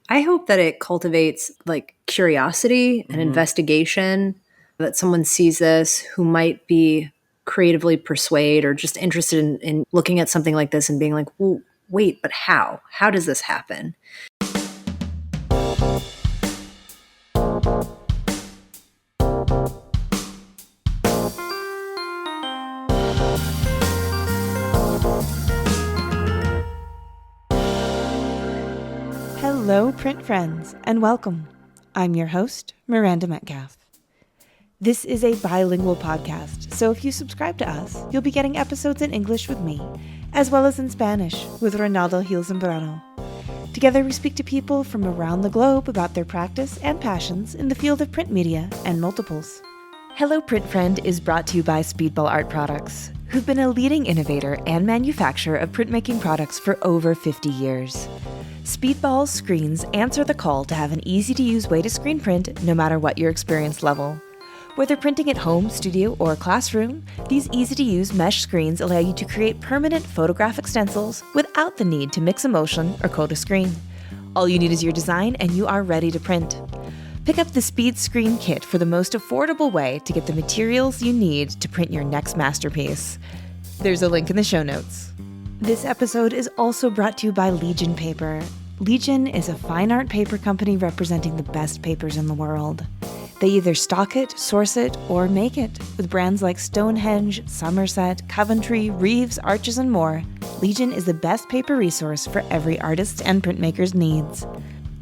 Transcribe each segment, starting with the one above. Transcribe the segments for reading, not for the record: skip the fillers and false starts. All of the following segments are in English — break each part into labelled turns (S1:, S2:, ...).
S1: I hope that it cultivates like curiosity and investigation, that someone sees this who might be creatively persuaded or just interested in looking at something like this and being like, well, wait, but how? How does this happen?
S2: Hello, print friends, and welcome. I'm your host, Miranda Metcalf. This is a bilingual podcast, so if you subscribe to us, you'll be getting episodes in English with me, as well as in Spanish with Ronaldo Gil Zambrano. Together, we speak to people from around the globe about their practice and passions in the field of print media and multiples. Hello, Print Friend is brought to you by Speedball Art Products, who've been a leading innovator and manufacturer of printmaking products for over 50 years. Speedball's screens answer the call to have an easy-to-use way to screen print no matter what your experience level. Whether printing at home, studio, or classroom, these easy-to-use mesh screens allow you to create permanent photographic stencils without the need to mix emulsion or coat a screen. All you need is your design and you are ready to print. Pick up the Speed Screen Kit for the most affordable way to get the materials you need to print your next masterpiece. There's a link in the show notes. This episode is also brought to you by Legion Paper. Legion is a fine art paper company representing the best papers in the world. They either stock it, source it, or make it. With brands like Stonehenge, Somerset, Coventry, Reeves, Arches, and more, Legion is the best paper resource for every artist's and printmaker's needs.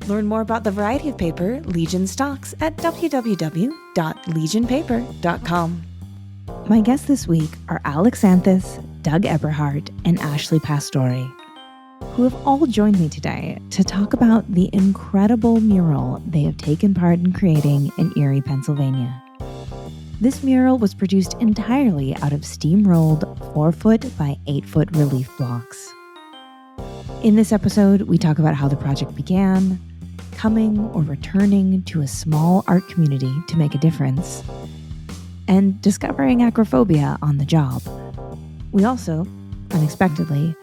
S2: Learn more about the variety of paper Legion stocks at www.legionpaper.com. My guests this week are Alex Anthes, Doug Eberhardt, and Ashley Pastore, who have all joined me today to talk about the incredible mural they have taken part in creating in Erie, Pennsylvania. This mural was produced entirely out of steamrolled 4-foot by 8-foot relief blocks. In this episode, we talk about how the project began, coming or returning to a small art community to make a difference, and discovering acrophobia on the job. We also, unexpectedly,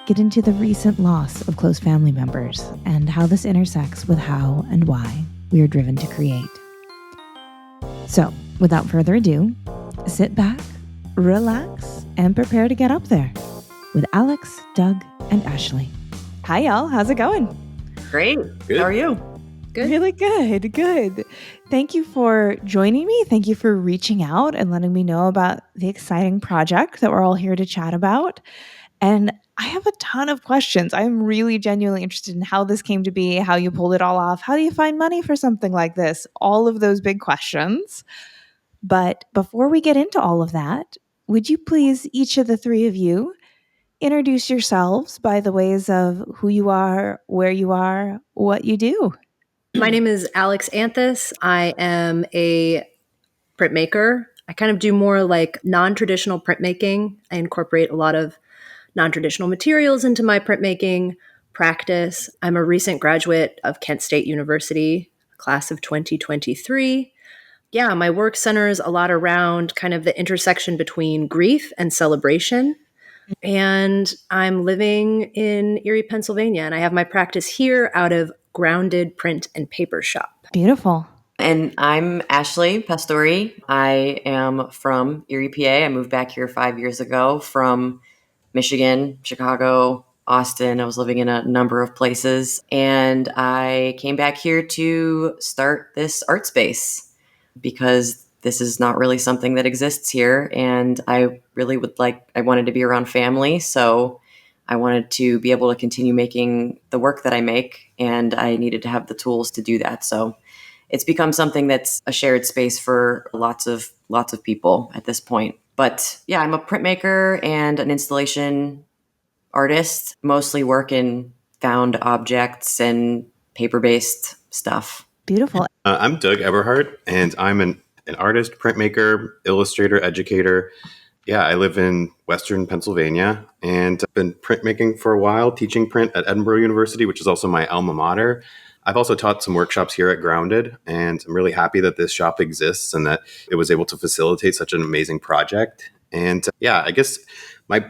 S2: get into the recent loss of close family members and how this intersects with how and why we are driven to create. So, without further ado, sit back, relax, and prepare to get up there with Alex, Doug, and Ashley. Hi, y'all. How's it going?
S3: Great.
S4: Good.
S3: How are you?
S1: Good.
S2: Really good. Good. Thank you for joining me. Thank you for reaching out and letting me know about the exciting project that we're all here to chat about. And I have a ton of questions. I'm really genuinely interested in how this came to be, how you pulled it all off. How do you find money for something like this? All of those big questions. But before we get into all of that, would you please, each of the three of you, introduce yourselves by the ways of who you are, where you are, what you do?
S1: My name is Alex Anthes. I am a printmaker. I kind of do more like non-traditional printmaking. I incorporate a lot of non-traditional materials into my printmaking practice. I'm a recent graduate of Kent State University, class of 2023. Yeah, my work centers a lot around kind of the intersection between grief and celebration. And I'm living in Erie, Pennsylvania, and I have my practice here out of Grounded Print and Paper Shop.
S2: Beautiful.
S3: And I'm Ashley Pastore. I am from Erie, PA. I moved back here 5 years ago from Michigan, Chicago, Austin. I was living in a number of places. And I came back here to start this art space because this is not really something that exists here. And I wanted to be around family. So I wanted to be able to continue making the work that I make. And I needed to have the tools to do that. So it's become something that's a shared space for lots of people at this point. But yeah, I'm a printmaker and an installation artist, mostly work in found objects and paper-based stuff.
S2: Beautiful.
S4: I'm Doug Eberhardt, and I'm an artist, printmaker, illustrator, educator. Yeah, I live in Western Pennsylvania, and I've been printmaking for a while, teaching print at Edinburgh University, which is also my alma mater. I've also taught some workshops here at Grounded, and I'm really happy that this shop exists and that it was able to facilitate such an amazing project. And yeah, I guess my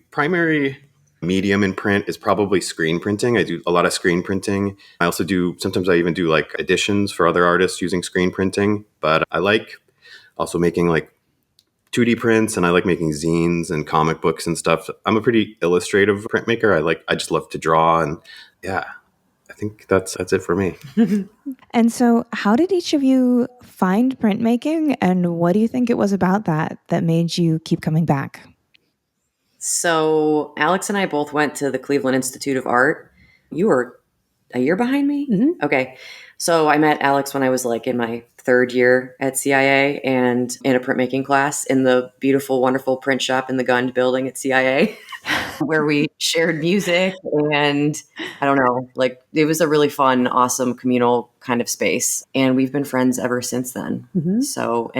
S4: primary medium in print is probably screen printing. I do a lot of screen printing. I also sometimes I even do like editions for other artists using screen printing, but I like also making like 2D prints, and I like making zines and comic books and stuff. I'm a pretty illustrative printmaker. I just love to draw, and yeah, I think that's it for me.
S2: And so, how did each of you find printmaking, and what do you think it was about that made you keep coming back?
S3: So Alex and I both went to the Cleveland Institute of Art. You were a year behind me? Mm-hmm. Okay. So I met Alex when I was like in my third year at CIA and in a printmaking class in the beautiful, wonderful print shop in the Gund building at CIA where we shared music and I don't know, like it was a really fun, awesome communal kind of space. And we've been friends ever since then. Mm-hmm. So,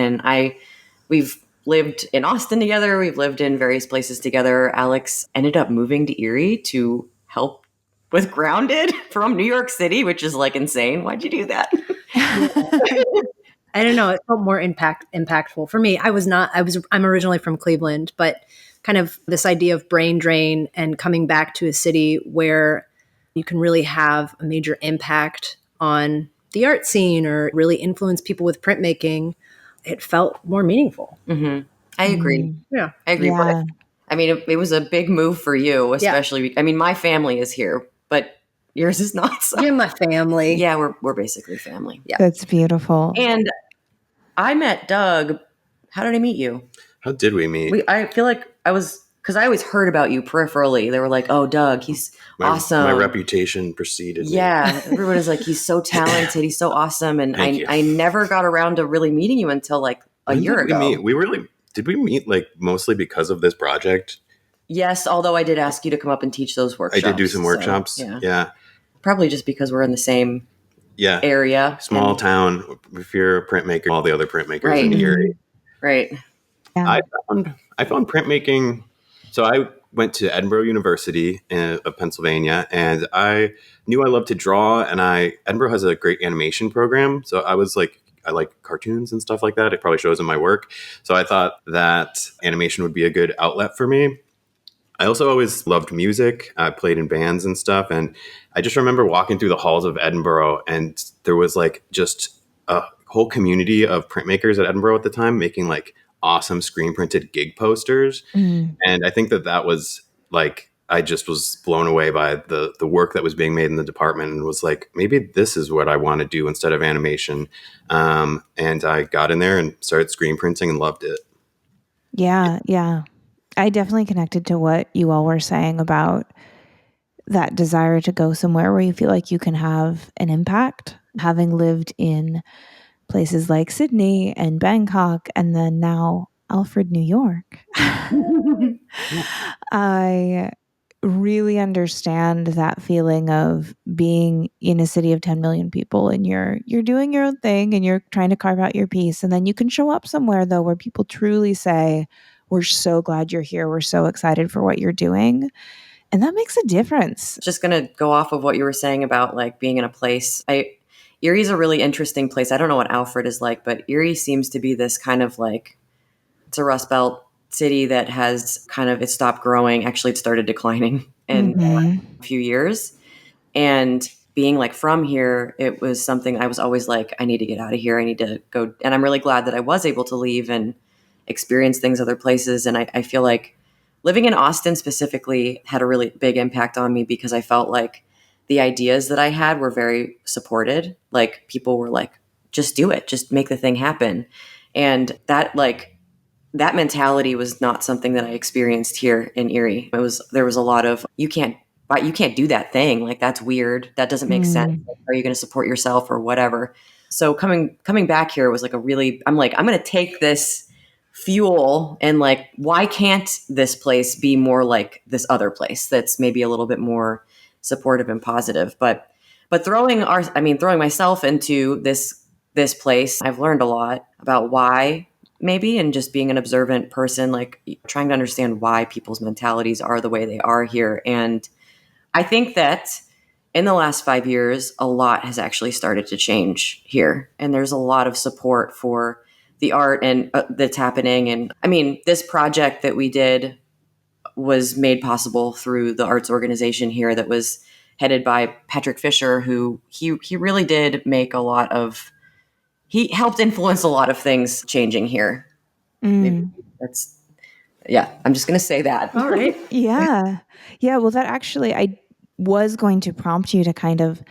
S3: we've lived in Austin together. We've lived in various places together. Alex ended up moving to Erie to help with Grounded from New York City, which is like insane. Why'd you do that?
S1: I don't know. It felt more impactful for me. I'm originally from Cleveland, but kind of this idea of brain drain and coming back to a city where you can really have a major impact on the art scene or really influence people with printmaking, it felt more meaningful.
S3: Mm-hmm. I agree.
S1: Yeah.
S3: I agree.
S2: Yeah.
S3: But, I mean, it was a big move for you, especially. I mean, my family is here, but yours is not. So.
S1: You're my family.
S3: Yeah, we're basically family.
S1: Yeah.
S2: That's beautiful.
S3: And I met Doug. How did I meet you?
S4: How did we meet?
S3: I feel like because I always heard about you peripherally. They were like, "Oh, Doug, he's awesome."
S4: My reputation preceded me.
S3: Yeah, everyone is like, "He's so talented. He's so awesome." And I never got around to really meeting you until like a year ago.
S4: Did we meet like mostly because of this project?
S3: Yes, although I did ask you to come up and teach those workshops.
S4: I did do some workshops. So, yeah.
S3: Probably just because we're in the same area.
S4: Small town. If you're a printmaker, all the other printmakers in Erie.
S3: Right.
S2: Yeah.
S4: I found printmaking. So I went to Edinburgh University of Pennsylvania, and I knew I loved to draw. And Edinburgh has a great animation program. So I was like, I like cartoons and stuff like that. It probably shows in my work. So I thought that animation would be a good outlet for me. I also always loved music. I played in bands and stuff. And I just remember walking through the halls of Edinburgh, and there was like just a whole community of printmakers at Edinburgh at the time making like awesome screen printed gig posters. Mm. And I think that was like, I just was blown away by the work that was being made in the department, and was like, maybe this is what I want to do instead of animation. And I got in there and started screen printing and loved it.
S2: Yeah. Yeah. I definitely connected to what you all were saying about that desire to go somewhere where you feel like you can have an impact. Having lived in places like Sydney and Bangkok, and then now Alfred, New York, I really understand that feeling of being in a city of 10 million people, and you're doing your own thing and you're trying to carve out your piece. And then you can show up somewhere though where people truly say, "We're so glad you're here. We're so excited for what you're doing." And that makes a difference.
S3: Just going to go off of what you were saying about like being in a place. Erie's a really interesting place. I don't know what Alfred is like, but Erie seems to be this kind of like, it's a Rust Belt city that has kind of, it stopped growing. Actually, it started declining in a few years. And being like from here, it was something I was always like, I need to get out of here. I need to go. And I'm really glad that I was able to leave and experience things other places. And I feel like living in Austin specifically had a really big impact on me, because I felt like the ideas that I had were very supported. Like people were like, just do it, just make the thing happen. And that mentality was not something that I experienced here in Erie. There was a lot of, you can't do that thing. Like, that's weird. That doesn't make sense. Like, are you going to support yourself or whatever? So coming back here was like I'm going to take this fuel and like, why can't this place be more like this other place that's maybe a little bit more supportive and positive? But throwing myself into this place, I've learned a lot about why, maybe, and just being an observant person, like trying to understand why people's mentalities are the way they are here. And I think that in the last 5 years, a lot has actually started to change here. And there's a lot of support for the art and that's happening. And I mean, this project that we did was made possible through the arts organization here that was headed by Patrick Fisher, who he really did make a lot of, he helped influence a lot of things changing here. Maybe that's, yeah, I'm just going to say that.
S1: All right.
S2: Yeah. Yeah. Well, that actually, I was going to prompt you to kind of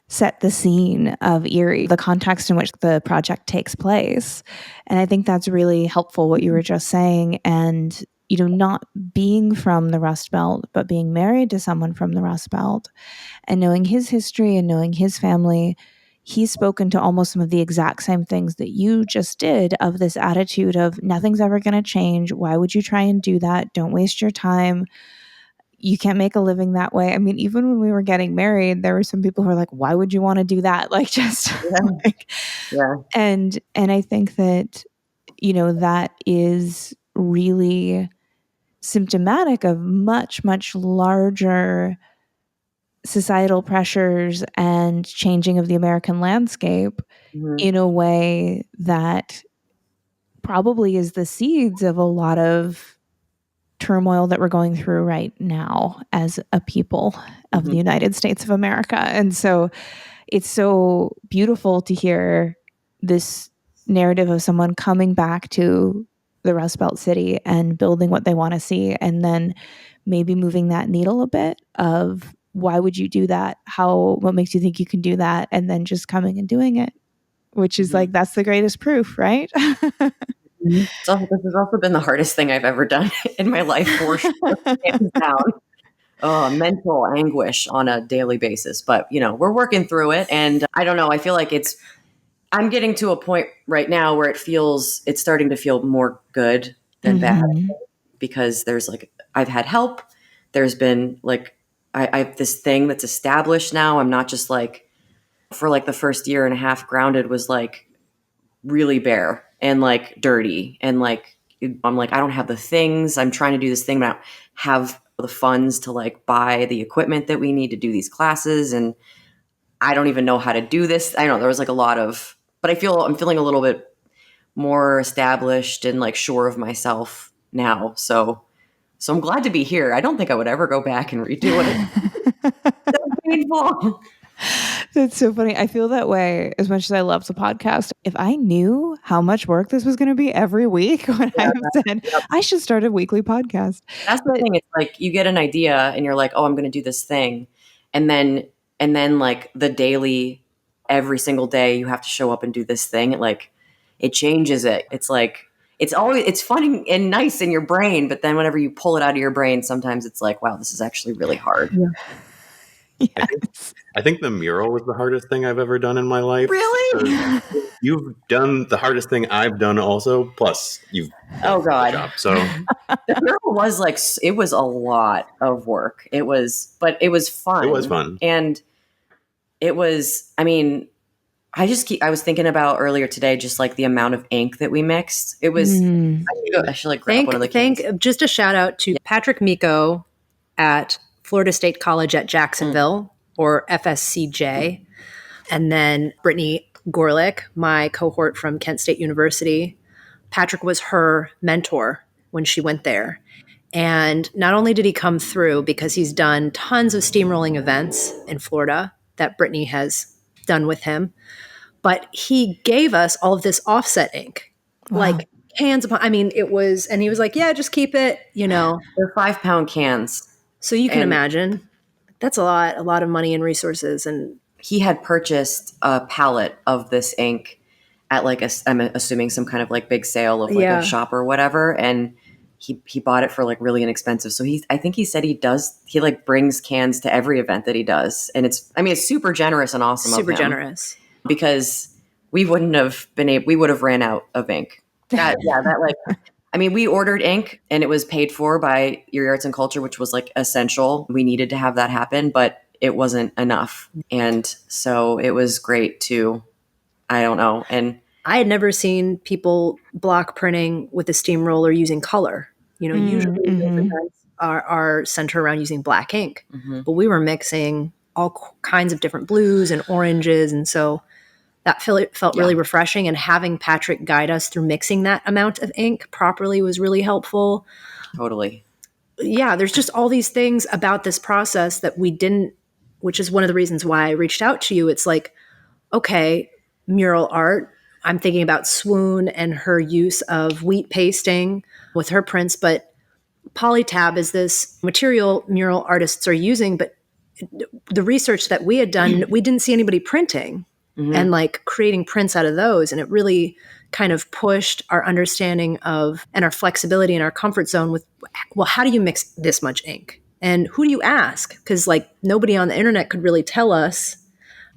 S2: set the scene of Erie, the context in which the project takes place. And I think that's really helpful, what you were just saying. And, you know, not being from the Rust Belt, but being married to someone from the Rust Belt and knowing his history and knowing his family, he's spoken to almost some of the exact same things that you just did, of this attitude of nothing's ever going to change. Why would you try and do that? Don't waste your time. You can't make a living that way. I mean, even when we were getting married, there were some people who were like, why would you want to do that? Like, just like,
S3: Yeah.
S2: and I think that, you know, that is really symptomatic of much, much larger societal pressures and changing of the American landscape in a way that probably is the seeds of a lot of turmoil that we're going through right now as a people of the United States of America. And so it's so beautiful to hear this narrative of someone coming back to the Rust Belt city and building what they want to see, and then maybe moving that needle a bit of why would you do that? What makes you think you can do that? And then just coming and doing it, which is like, that's the greatest proof, right?
S3: So this has also been the hardest thing I've ever done in my life, for sure. Hands down. Mental anguish on a daily basis. But, you know, we're working through it. And I don't know, I feel like I'm getting to a point right now where it's starting to feel more good than bad, because there's like, I've had help. There's been like, I have this thing that's established now. I'm not just like, for like the first year and a half, Grounded was like really bare and like dirty. And like, I'm like, I don't have the things. I'm trying to do this thing, but I don't have the funds to like buy the equipment that we need to do these classes. And I don't even know how to do this. I don't know. There was like a lot of, but I'm feeling a little bit more established and like sure of myself now. So I'm glad to be here. I don't think I would ever go back and redo it. So painful.
S2: That's so funny. I feel that way as much as I love the podcast. If I knew how much work this was going to be every week, when I said I should start a weekly podcast.
S3: That's the thing. It's like you get an idea and you're like, oh, I'm going to do this thing. And then like the daily, every single day you have to show up and do this thing. Like it changes it. It's like, it's fun and nice in your brain. But then whenever you pull it out of your brain, sometimes it's like, wow, this is actually really hard.
S2: Yeah.
S4: Yes. I think the mural was the hardest thing I've ever done in my life.
S3: Really?
S4: You've done the hardest thing I've done also, plus you've done the job. So
S3: the mural was like, it was a lot of work. But it was fun.
S4: It was fun.
S3: And it was, I mean, I was thinking about earlier today, just like the amount of ink that we mixed. It was, I should like grab one of the cans.
S1: Just a shout out to Patrick Miko at Florida State College at Jacksonville, or FSCJ. And then Brittany Gorlick, my cohort from Kent State University. Patrick was her mentor when she went there. And not only did he come through because he's done tons of steamrolling events in Florida that Brittany has done with him, but he gave us all of this offset ink, like cans upon, I mean, it was, and he was like, yeah, just keep it, you know.
S3: They're 5-pound cans. So
S1: you can imagine that's a lot of money and resources. And
S3: he had purchased a pallet of this ink at like I'm assuming some kind of like big sale of like a shop or whatever. And he bought it for like really inexpensive. So I think he said he like brings cans to every event that he does. And it's super generous and awesome.
S1: Super
S3: of him,
S1: generous,
S3: because we would have ran out of ink. We ordered ink and it was paid for by Erie Arts and Culture, which was like essential. We needed to have that happen, but it wasn't enough. And so it was great to, I don't know. And
S1: I had never seen people block printing with a steamroller using color. You know, usually events are centered around using black ink, but we were mixing all kinds of different blues and oranges. And so that felt really refreshing, and having Patrick guide us through mixing that amount of ink properly was really helpful.
S3: Totally.
S1: yeah, there's just all these things about this process that we didn't, which is one of the reasons why I reached out to you. It's like, okay, mural art. I'm thinking about Swoon and her use of wheat pasting with her prints, but polytab is this material mural artists are using, but the research that we had done, we didn't see anybody printing and like creating prints out of those. And it really kind of pushed our understanding of and our flexibility and our comfort zone with, well, how do you mix this much ink? And who do you ask? Because like nobody on the internet could really tell us.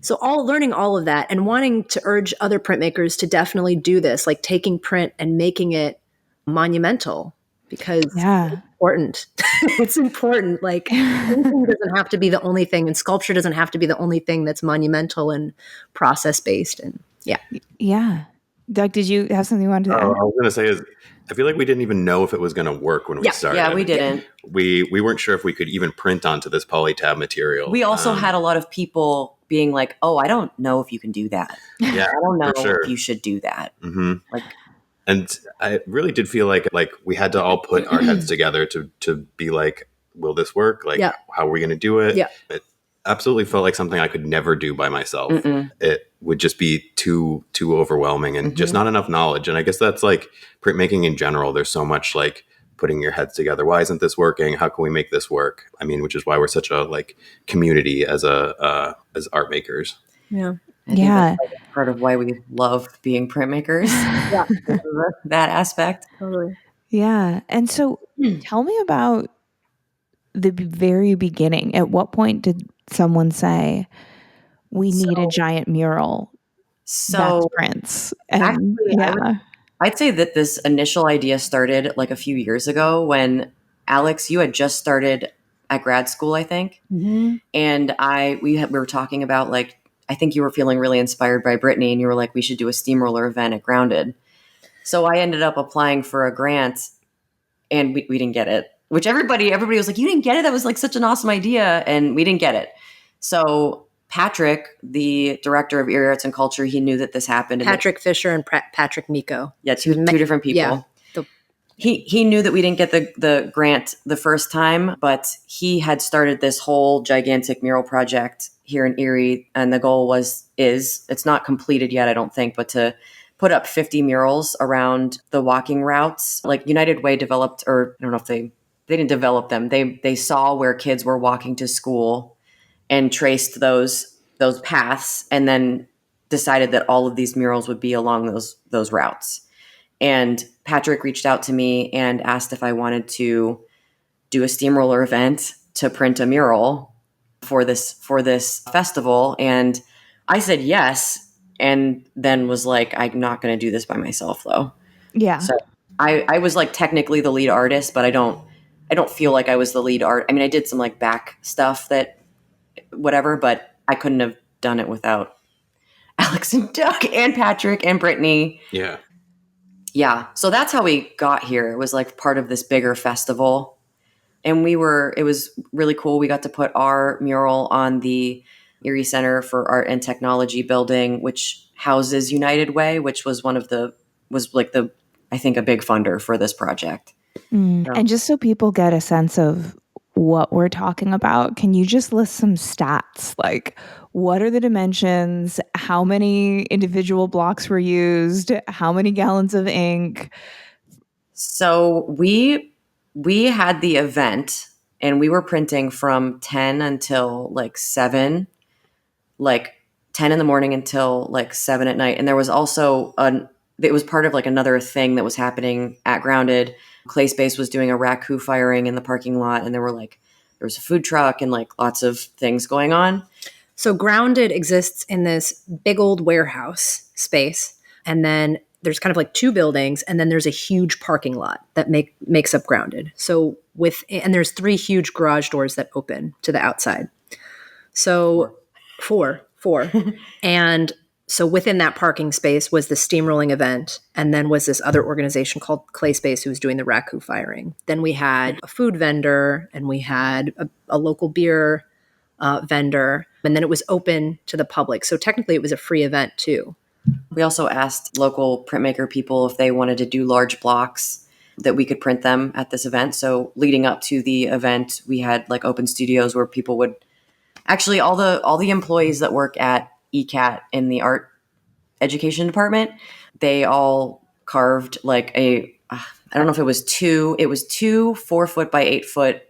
S1: So learning all of that and wanting to urge other printmakers to definitely do this, like taking print and making it monumental because
S2: Yeah.
S1: important. It's important. Like painting doesn't have to be the only thing, and sculpture doesn't have to be the only thing that's monumental and process based. And yeah,
S2: Yeah. Doug, did you have something you wanted to
S4: I
S2: add?
S4: was going to say is I feel like we didn't even know if it was going to work when we started.
S3: Yeah, we didn't.
S4: We weren't sure if we could even print onto this polytab material.
S3: We also had a lot of people being like, "Oh, I don't know if you can do that.
S4: Yeah,
S3: I don't know
S4: for sure.
S3: if you should do that." Like,
S4: and I really did feel like we had to all put our heads together to be like, will this work? Like, how are we going to do it?
S1: Yeah.
S4: It absolutely felt like something I could never do by myself. It would just be too overwhelming and just not enough knowledge. And I guess that's like printmaking in general. There's so much like putting your heads together. Why isn't this working? How can we make this work? I mean, which is why we're such a like community as as art makers.
S1: yeah.
S3: I think that's like part of why we love being printmakers.
S1: Yeah.
S3: That aspect.
S1: Totally.
S2: Yeah. And so tell me about the very beginning. At what point did someone say, we need a giant mural that's prints? And
S3: actually, I'd say that this initial idea started like a few years ago when Alex, you had just started at grad school, I think. And we were talking about like, I think you were feeling really inspired by Brittany and you were like, we should do a steamroller event at Grounded. So I ended up applying for a grant and we didn't get it, which everybody was like, you didn't get it? That was like such an awesome idea. And we didn't get it. So Patrick, the director of Erie Arts and Culture, he knew that this happened.
S1: Patrick Fisher and Patrick Miko.
S3: Yeah, two different people.
S1: Yeah.
S3: He knew that we didn't get the grant the first time, but he had started this whole gigantic mural project here in Erie. And the goal is it's not completed yet, I don't think, but to put up 50 murals around the walking routes. Like United Way developed, or I don't know if they didn't develop them. They saw where kids were walking to school and traced those paths and then decided that all of these murals would be along those routes. And Patrick reached out to me and asked if I wanted to do a steamroller event to print a mural for this festival. And I said yes. And then was like, I'm not going to do this by myself though.
S2: Yeah.
S3: So I was like technically the lead artist, but I don't feel like I was the lead art. I mean, I did some like back stuff that whatever, but I couldn't have done it without Alex and Doug and Patrick and Brittany.
S4: Yeah.
S3: Yeah. So that's how we got here. It was like part of this bigger festival. And it was really cool. We got to put our mural on the Erie Center for Art and Technology building, which houses United Way, which was I think a big funder for this project.
S2: And just so people get a sense of what we're talking about, can you just list some stats? Like, what are the dimensions? How many individual blocks were used? How many gallons of ink?
S3: So we had the event and we were printing from 10 until like 7, like 10 in the morning until like 7 at night. And there was also it was part of like another thing that was happening at Grounded. Clay Space was doing a raku firing in the parking lot, and there was a food truck and like lots of things going on.
S1: So Grounded exists in this big old warehouse space, and then there's kind of like two buildings, and then there's a huge parking lot that makes up Grounded. So and there's 3 huge garage doors that open to the outside. So four. And so within that parking space was the steamrolling event, and then was this other organization called Clay Space who was doing the raku firing. Then we had a food vendor, and we had a local beer vendor, and then it was open to the public. So technically it was a free event too.
S3: We also asked local printmaker people if they wanted to do large blocks. that we could print them at this event. So leading up to the event, we had like open studios where people would actually all the employees that work at ECAT in the art education department, they all carved like I don't know if it was two 4-foot by 8-foot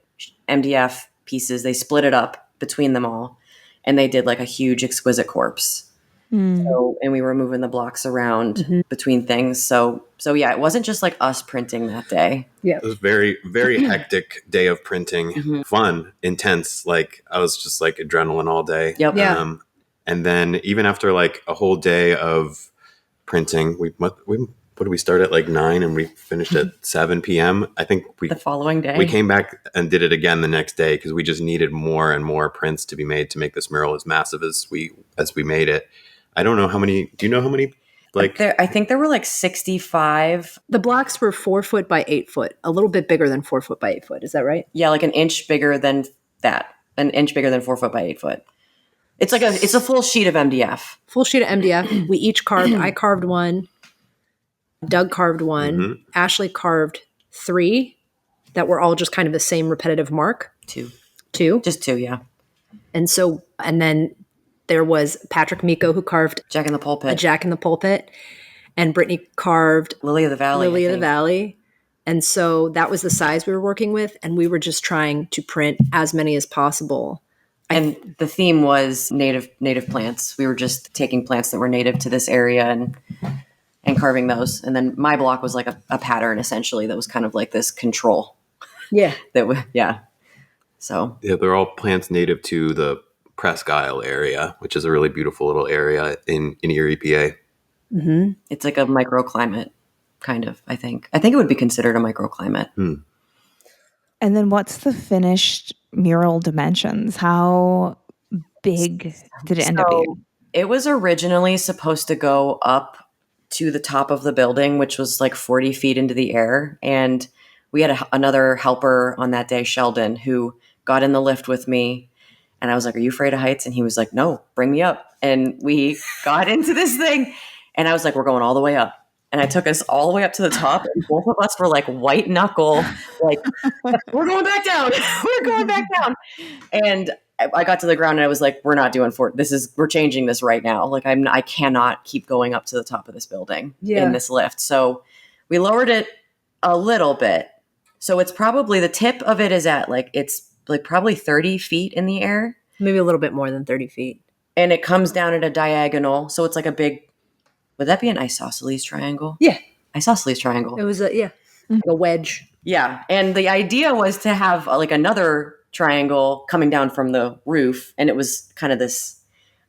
S3: MDF pieces. They split it up between them all, and they did like a huge exquisite corpse. So, and we were moving the blocks around between things. So yeah, it wasn't just like us printing that day.
S1: Yeah.
S4: It was very, very hectic day of printing. Fun, intense. Like I was just like adrenaline all day.
S3: Yep.
S1: Yeah.
S4: And then even after like a whole day of printing, what did we start at like 9 and we finished at 7 p.m. I think
S3: The following day,
S4: we came back and did it again the next day because we just needed more and more prints to be made to make this mural as massive as we made it. I don't know how many. Do you know how many? Like
S3: I think there were like 65.
S1: The blocks were 4 foot by 8 foot, a little bit bigger than 4 foot by 8 foot. Is that right?
S3: Yeah, like an inch bigger than that. An inch bigger than 4 foot by 8 foot. It's like it's a full sheet of MDF.
S1: Full sheet of MDF. We each carved. I carved one. Doug carved one. Ashley carved 3 that were all just kind of the same repetitive mark.
S3: 2.
S1: Just
S3: 2, yeah.
S1: And then there was Patrick Miko who carved
S3: Jack in the
S1: a
S3: Pulpit.
S1: Jack in the Pulpit, and Brittany carved
S3: Lily of the Valley.
S1: Lily of the Valley. And so that was the size we were working with, and we were just trying to print as many as possible.
S3: And the theme was native plants. We were just taking plants that were native to this area and carving those. And then my block was like a pattern essentially that was kind of like this control.
S1: Yeah.
S3: So
S4: yeah, they're all plants native to the Presque Isle area, which is a really beautiful little area in Erie, PA.
S3: it's like a microclimate, kind of, I think. I think it would be considered a microclimate.
S2: And then what's the finished mural dimensions? How big did it end up being?
S3: It was originally supposed to go up to the top of the building, which was like 40 feet into the air. And we had another helper on that day, Sheldon, who got in the lift with me. And I was like, "Are you afraid of heights?" And he was like, "No, bring me up." And we got into this thing. And I was like, "We're going all the way up." And I took us all the way up to the top. And both of us were like white knuckle, like, "We're going back down. We're going back down." And I got to the ground and I was like, "We're not doing we're changing this right now. Like I cannot keep going up to the top of this building in this lift." So we lowered it a little bit. So it's probably the tip of it is at it's probably 30 feet in the air.
S1: Maybe a little bit more than 30 feet.
S3: And it comes down at a diagonal. So it's like a big, would that be an isosceles triangle?
S1: Yeah.
S3: Isosceles triangle.
S1: It was like a wedge.
S3: Yeah. And the idea was to have like another triangle coming down from the roof. And it was kind of this,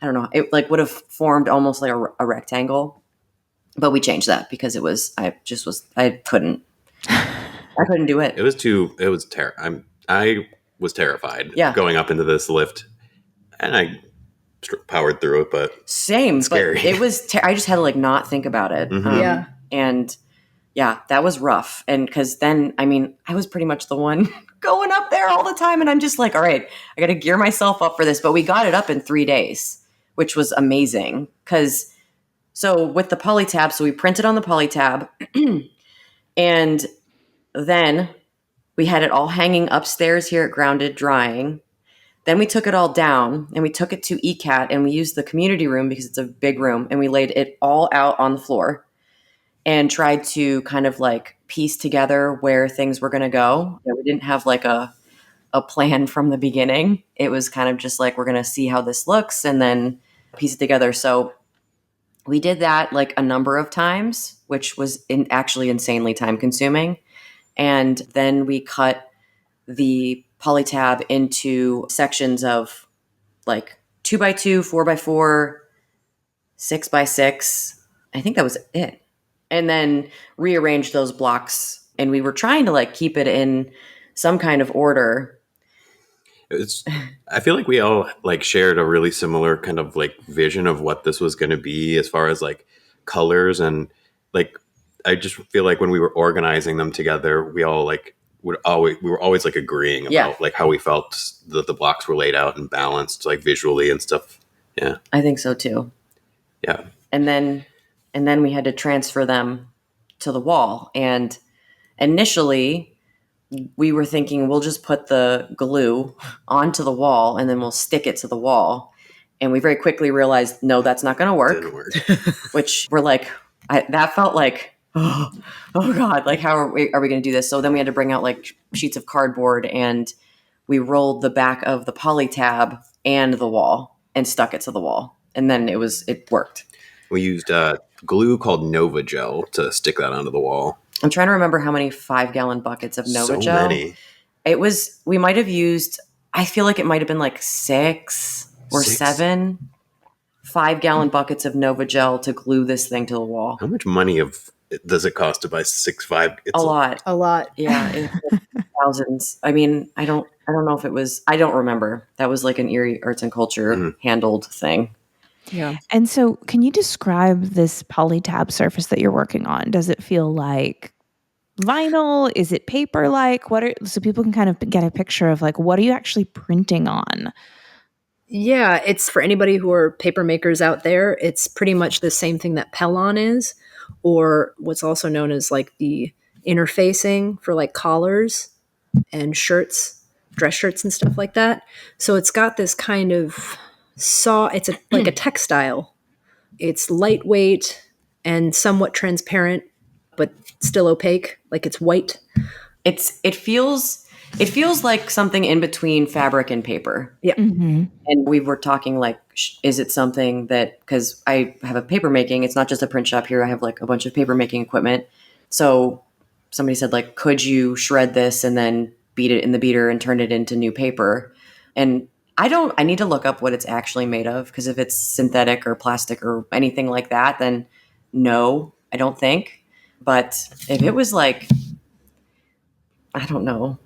S3: I don't know, it like would have formed almost like a rectangle. But we changed that because I couldn't do it.
S4: I was terrified going up into this lift, and I powered through it, but
S3: same.
S4: scary.
S3: But it was, I just had to like not think about it.
S1: Yeah.
S3: And yeah, that was rough. And because then, I mean, I was pretty much the one going up there all the time. And I'm just like, all right, I got to gear myself up for this. But we got it up in 3 days, which was amazing. So with the polytab, so we printed on the polytab and then we had it all hanging upstairs here at Grounded drying. Then we took it all down and we took it to ECAT and we used the community room because it's a big room, and we laid it all out on the floor and tried to kind of like piece together where things were going to go. We didn't have like a plan from the beginning. It was kind of just like, we're going to see how this looks and then piece it together. So we did that like a number of times, which was actually insanely time consuming. And then we cut the polytab into sections of like 2x2, 4x4, 6x6. I think that was it. And then rearranged those blocks. And we were trying to like keep it in some kind of order.
S4: I feel like we all like shared a really similar kind of like vision of what this was going to be as far as like colors, and like I just feel like when we were organizing them together, we all like we were always like agreeing about like how we felt that the blocks were laid out and balanced like visually and stuff. Yeah,
S3: I think so too.
S4: Yeah,
S3: and then we had to transfer them to the wall, and Initially, we were thinking we'll just put the glue onto the wall and then we'll stick it to the wall. And we very quickly realized, no, that's not going to work.
S4: Didn't work.
S3: Which we're like, that felt like, oh God, like how are we going to do this? So then we had to bring out like sheets of cardboard and we rolled the back of the poly tab and the wall and stuck it to the wall. And then it worked.
S4: We used glue called Nova Gel to stick that onto the wall.
S3: I'm trying to remember how many 5-gallon buckets of Nova
S4: So
S3: Gel.
S4: many.
S3: We might have used, I feel like it might have been like 6 or 7 5-gallon buckets of Nova Gel to glue this thing to the wall.
S4: How much money does it cost to buy 6.5?
S3: A lot.
S1: A lot.
S3: Yeah. Thousands. I mean, I don't know if it was, I don't remember. That was like an Erie Arts and Culture handled thing.
S1: Yeah.
S2: And so can you describe this polytab surface that you're working on? Does it feel like vinyl? Is it paper-like? So people can kind of get a picture of like, what are you actually printing on?
S1: Yeah, it's for anybody who are paper makers out there. It's pretty much the same thing that Pellon is, or what's also known as like the interfacing for like collars and shirts, dress shirts and stuff like that. So it's got this kind of it's like a textile. It's lightweight and somewhat transparent, but still opaque, like it's white.
S3: It feels like something in between fabric and paper.
S1: Yeah.
S2: Mm-hmm.
S3: And we were talking like, is it something that, because I have a paper making, it's not just a print shop here. I have like a bunch of paper making equipment. So somebody said like, could you shred this and then beat it in the beater and turn it into new paper? And I need to look up what it's actually made of, because if it's synthetic or plastic or anything like that, then no, I don't think. But if it was like, I don't know,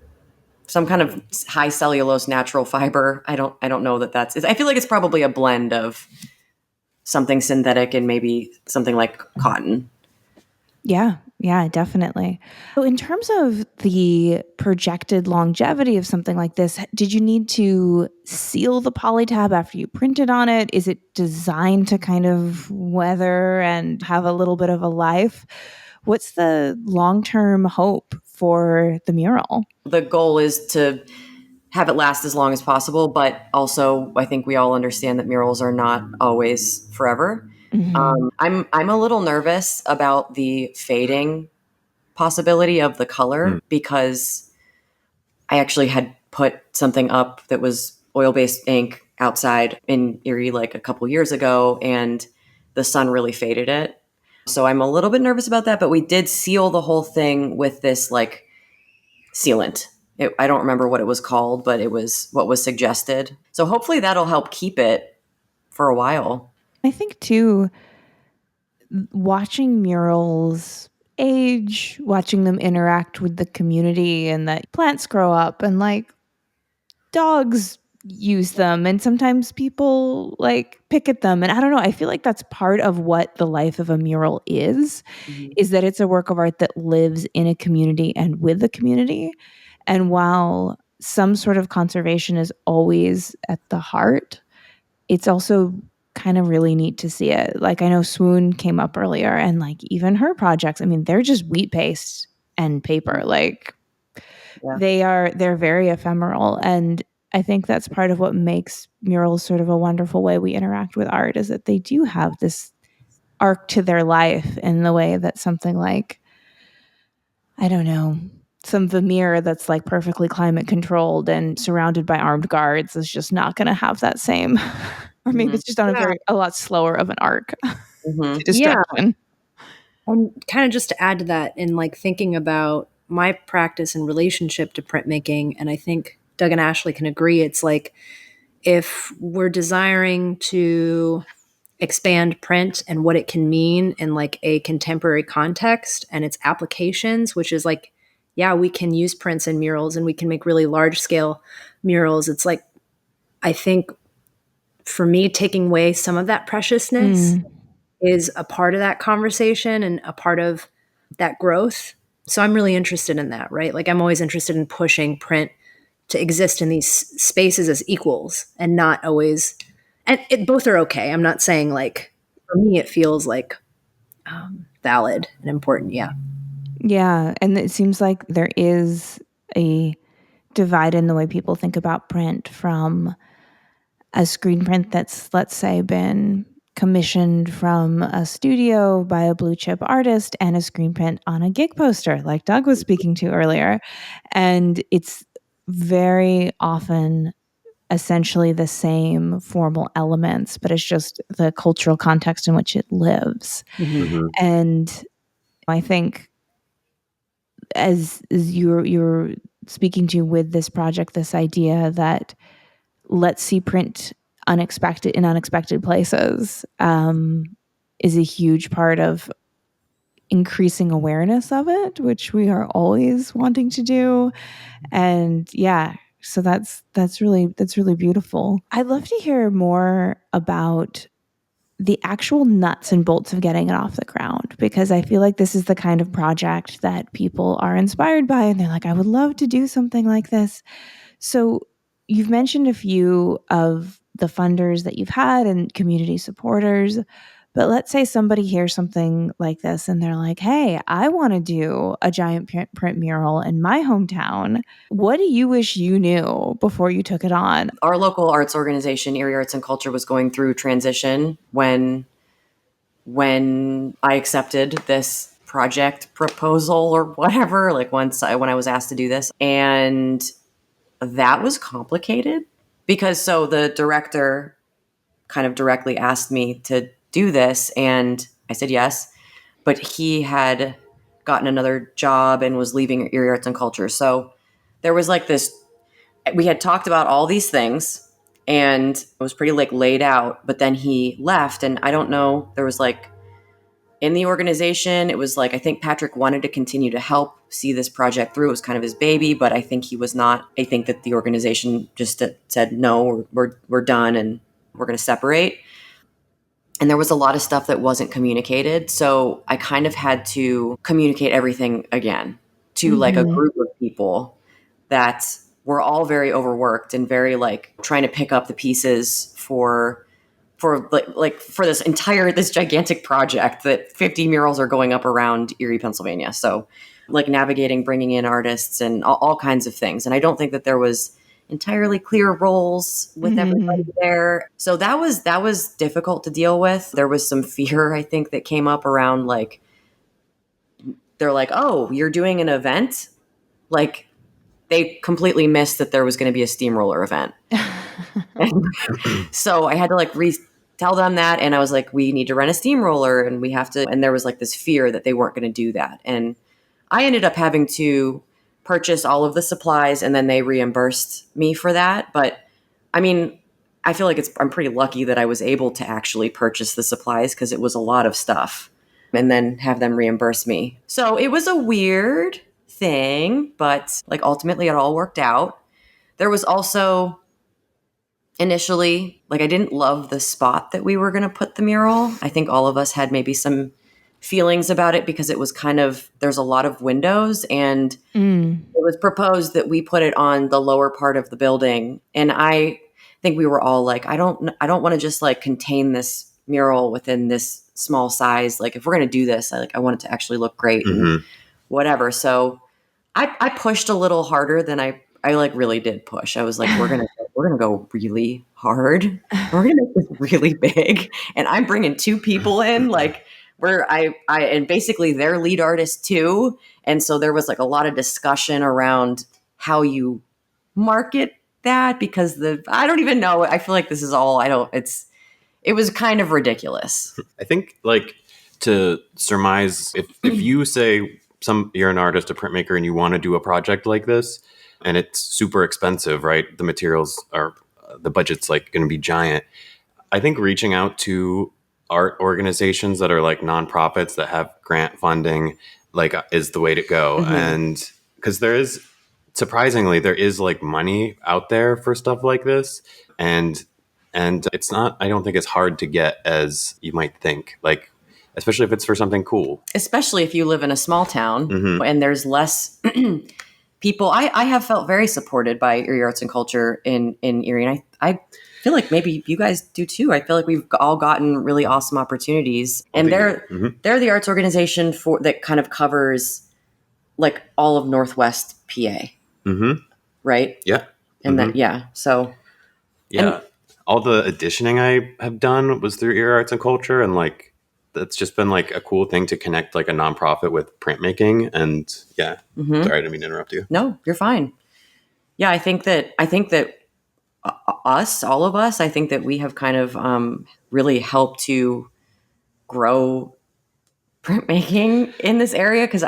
S3: some kind of high cellulose natural fiber, I don't know that's, I feel like it's probably a blend of something synthetic and maybe something like cotton.
S2: Yeah, definitely. So in terms of the projected longevity of something like this, did you need to seal the polytab after you printed on it? Is it designed to kind of weather and have a little bit of a life? What's the long-term hope for the mural?
S3: The goal is to have it last as long as possible, but also I think we all understand that murals are not always forever.
S2: Mm-hmm.
S3: I'm a little nervous about the fading possibility of the color because I actually had put something up that was oil-based ink outside in Erie like a couple years ago, and the sun really faded it. So I'm a little bit nervous about that, but we did seal the whole thing with this like sealant. I don't remember what it was called, but it was what was suggested. So hopefully that'll help keep it for a while.
S2: I think too, watching murals age, watching them interact with the community, and that plants grow up and like dogs use them and sometimes people like pick at them, and I don't know, I feel like that's part of what the life of a mural is that it's a work of art that lives in a community and with the community. And while some sort of conservation is always at the heart, it's also kind of really neat to see it. Like I know Swoon came up earlier, and like even her projects, I mean, they're just wheat paste and paper. Like they're very ephemeral. And I think that's part of what makes murals sort of a wonderful way we interact with art, is that they do have this arc to their life in the way that something like, I don't know, some veneer that's like perfectly climate controlled and surrounded by armed guards is just not going to have that same, or maybe it's just on a lot slower of an arc to destruction.
S1: And kind of just to add to that, in like thinking about my practice and relationship to printmaking, and I think Doug and Ashley can agree, it's like if we're desiring to expand print and what it can mean in like a contemporary context and its applications, which is like, yeah, we can use prints and murals and we can make really large scale murals. It's like, I think for me, taking away some of that preciousness is a part of that conversation and a part of that growth. So I'm really interested in that, right? Like I'm always interested in pushing print to exist in these spaces as equals and not always, and both are okay. I'm not saying like, for me, it feels like valid and important. Yeah.
S2: Yeah. And it seems like there is a divide in the way people think about print, from a screen print that's, let's say, been commissioned from a studio by a blue chip artist, and a screen print on a gig poster, like Doug was speaking to earlier. And it's very often essentially the same formal elements, but it's just the cultural context in which it lives.
S4: Mhm.
S2: And I think, as you're speaking to with this project, this idea that let's see print in unexpected places, is a huge part of increasing awareness of it, which we are always wanting to do. And yeah, so that's really beautiful. I'd love to hear more about the actual nuts and bolts of getting it off the ground, because I feel like this is the kind of project that people are inspired by, and they're like, I would love to do something like this. So you've mentioned a few of the funders that you've had and community supporters, but let's say somebody hears something like this and they're like, hey, I want to do a giant print mural in my hometown. What do you wish you knew before you took it on?
S3: Our local arts organization, Erie Arts and Culture, was going through transition when I accepted this project proposal or whatever, like when I was asked to do this. And that was complicated because so the director kind of directly asked me to do this, and I said yes, but he had gotten another job and was leaving Erie Arts and Culture. So there was like this, we had talked about all these things and it was pretty like laid out, but then he left, and I don't know, there was like in the organization, it was like, I think Patrick wanted to continue to help see this project through. It was kind of his baby, but I think he was not. I think that the organization just said, no, we're done and we're going to separate. And there was a lot of stuff that wasn't communicated. So I kind of had to communicate everything again to like a group of people that were all very overworked and very like trying to pick up the pieces for this gigantic project that 50 murals are going up around Erie, Pennsylvania. So like navigating, bringing in artists and all kinds of things. And I don't think that there was entirely clear roles with everybody there. So that was difficult to deal with. There was some fear, I think, that came up around like, they're like, oh, you're doing an event? Like they completely missed that there was going to be a steamroller event. So I had to like tell them that. And I was like, we need to rent a steamroller and we have to. And there was like this fear that they weren't going to do that. And I ended up having to purchase all of the supplies and then they reimbursed me for that. But I mean, I feel like I'm pretty lucky that I was able to actually purchase the supplies because it was a lot of stuff and then have them reimburse me. So it was a weird thing, but like ultimately it all worked out. There was also initially, like I didn't love the spot that we were going to put the mural. I think all of us had maybe some feelings about it because it was kind of, there's a lot of windows and it was proposed that we put it on the lower part of the building. And I think we were all like, I don't want to just like contain this mural within this small size. Like if we're going to do this, I want it to actually look great and whatever. So I pushed a little harder than I like really did push. I was like, we're going to go really hard. We're going to make this really big. And I'm bringing two people in, like where I and basically their lead artist too. And so there was like a lot of discussion around how you market that because I don't even know. I feel like this is all, it was kind of ridiculous.
S4: I think like to surmise, if you say you're an artist, a printmaker, and you want to do a project like this and it's super expensive, right? The materials are, the budget's like going to be giant. I think reaching out to art organizations that are like nonprofits that have grant funding, like is the way to go. And because surprisingly, there is like money out there for stuff like this. And it's not, I don't think it's hard to get as you might think, like, especially if it's for something cool.
S3: Especially if you live in a small town and there's less people. I have felt very supported by Erie Arts and Culture in Erie. And I feel like maybe you guys do too. I feel like we've all gotten really awesome opportunities. And they're the arts organization that kind of covers like all of Northwest PA, right?
S4: Yeah.
S3: And that, yeah. So,
S4: yeah.
S3: and
S4: All the editioning I have done was through Erie Arts and Culture, and like that's just been like a cool thing to connect like a nonprofit with printmaking. And yeah, sorry, I didn't mean to interrupt you.
S3: no, you're fine. Yeah, I think that all of us, I think that we have kind of really helped to grow printmaking in this area because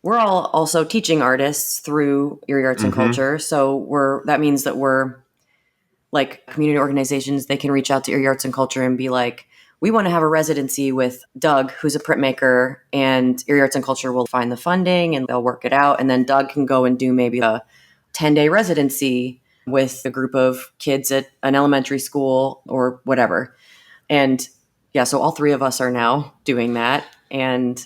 S3: we're all also teaching artists through Erie Arts and Culture. So that means that we're like community organizations, they can reach out to Erie Arts and Culture and be like, we want to have a residency with Doug, who's a printmaker, and Erie Arts and Culture will find the funding and they'll work it out. And then Doug can go and do maybe a 10-day residency with a group of kids at an elementary school or whatever. And yeah, so all three of us are now doing that. And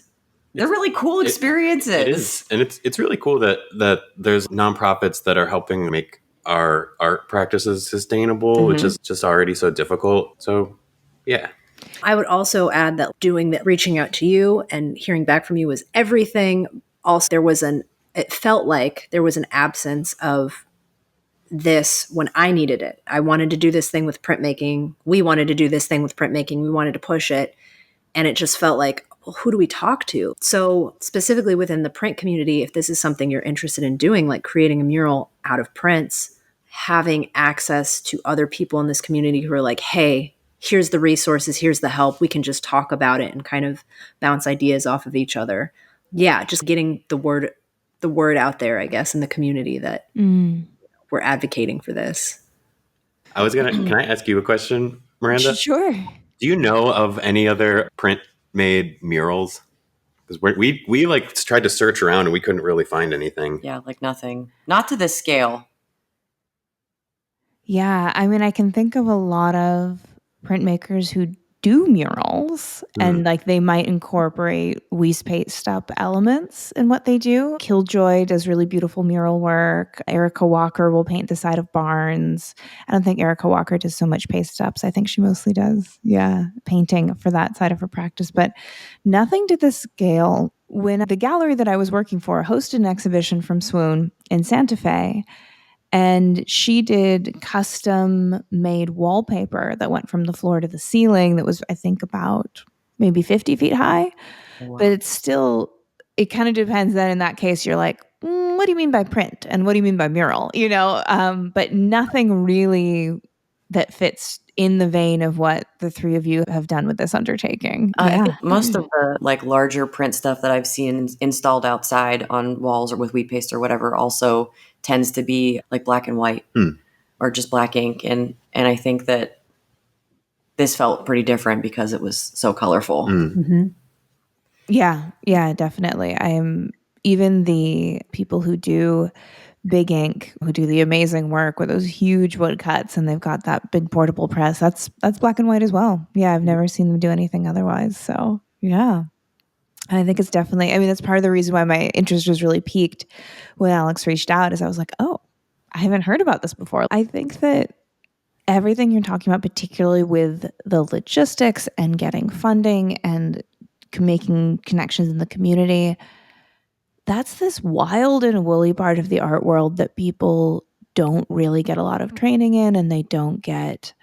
S3: they're really cool experiences.
S4: It is. And it's really cool that there's nonprofits that are helping make our art practices sustainable, which is just already so difficult. So yeah.
S1: I would also add that reaching out to you and hearing back from you was everything. Also, it felt like there was an absence of this when I needed it. I wanted to do this thing with printmaking. We wanted to do this thing with printmaking. We wanted to push it. And it just felt like, well, who do we talk to? So specifically within the print community, if this is something you're interested in doing, like creating a mural out of prints, having access to other people in this community who are like, hey, here's the resources, here's the help. We can just talk about it and kind of bounce ideas off of each other. Yeah, just getting the word out there, I guess, in the community that we're advocating for this.
S4: Can I ask you a question, Miranda?
S2: Sure.
S4: Do you know of any other print-made murals? Because we like tried to search around and we couldn't really find anything.
S3: Yeah, like nothing. Not to this scale.
S2: Yeah, I mean, I can think of a lot of printmakers who do murals and like they might incorporate Weiss paste up elements in what they do. Killjoy does really beautiful mural work. Erica Walker will paint the side of barns. I don't think Erica Walker does so much paste ups. I think she mostly does, painting for that side of her practice, but nothing to this scale. When the gallery that I was working for hosted an exhibition from Swoon in Santa Fe, and she did custom made wallpaper that went from the floor to the ceiling that was, I think, about maybe 50 feet high. Wow. But it kind of depends then in that case, you're like, what do you mean by print? And what do you mean by mural? But nothing really that fits in the vein of what the three of you have done with this undertaking.
S3: I think most of the like larger print stuff that I've seen installed outside on walls or with wheat paste or whatever also tends to be like black and white or just black ink. And I think that this felt pretty different because it was so colorful.
S2: Yeah, definitely. Even the people who do big ink, who do the amazing work with those huge wood cuts, and they've got that big portable press. That's black and white as well. Yeah, I've never seen them do anything otherwise. So yeah, I think it's definitely. I mean, that's part of the reason why my interest was really piqued when Alex reached out. Is I was like, oh, I haven't heard about this before. I think that everything you're talking about, particularly with the logistics and getting funding and making connections in the community, that's this wild and woolly part of the art world that people don't really get a lot of training in, and they don't get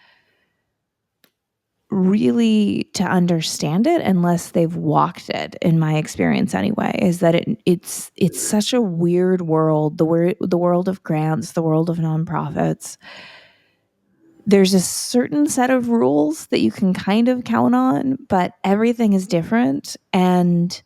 S2: really to understand it unless they've walked it, in my experience anyway, is that it's such a weird world, the world of grants, the world of nonprofits. There's a certain set of rules that you can kind of count on, but everything is different. And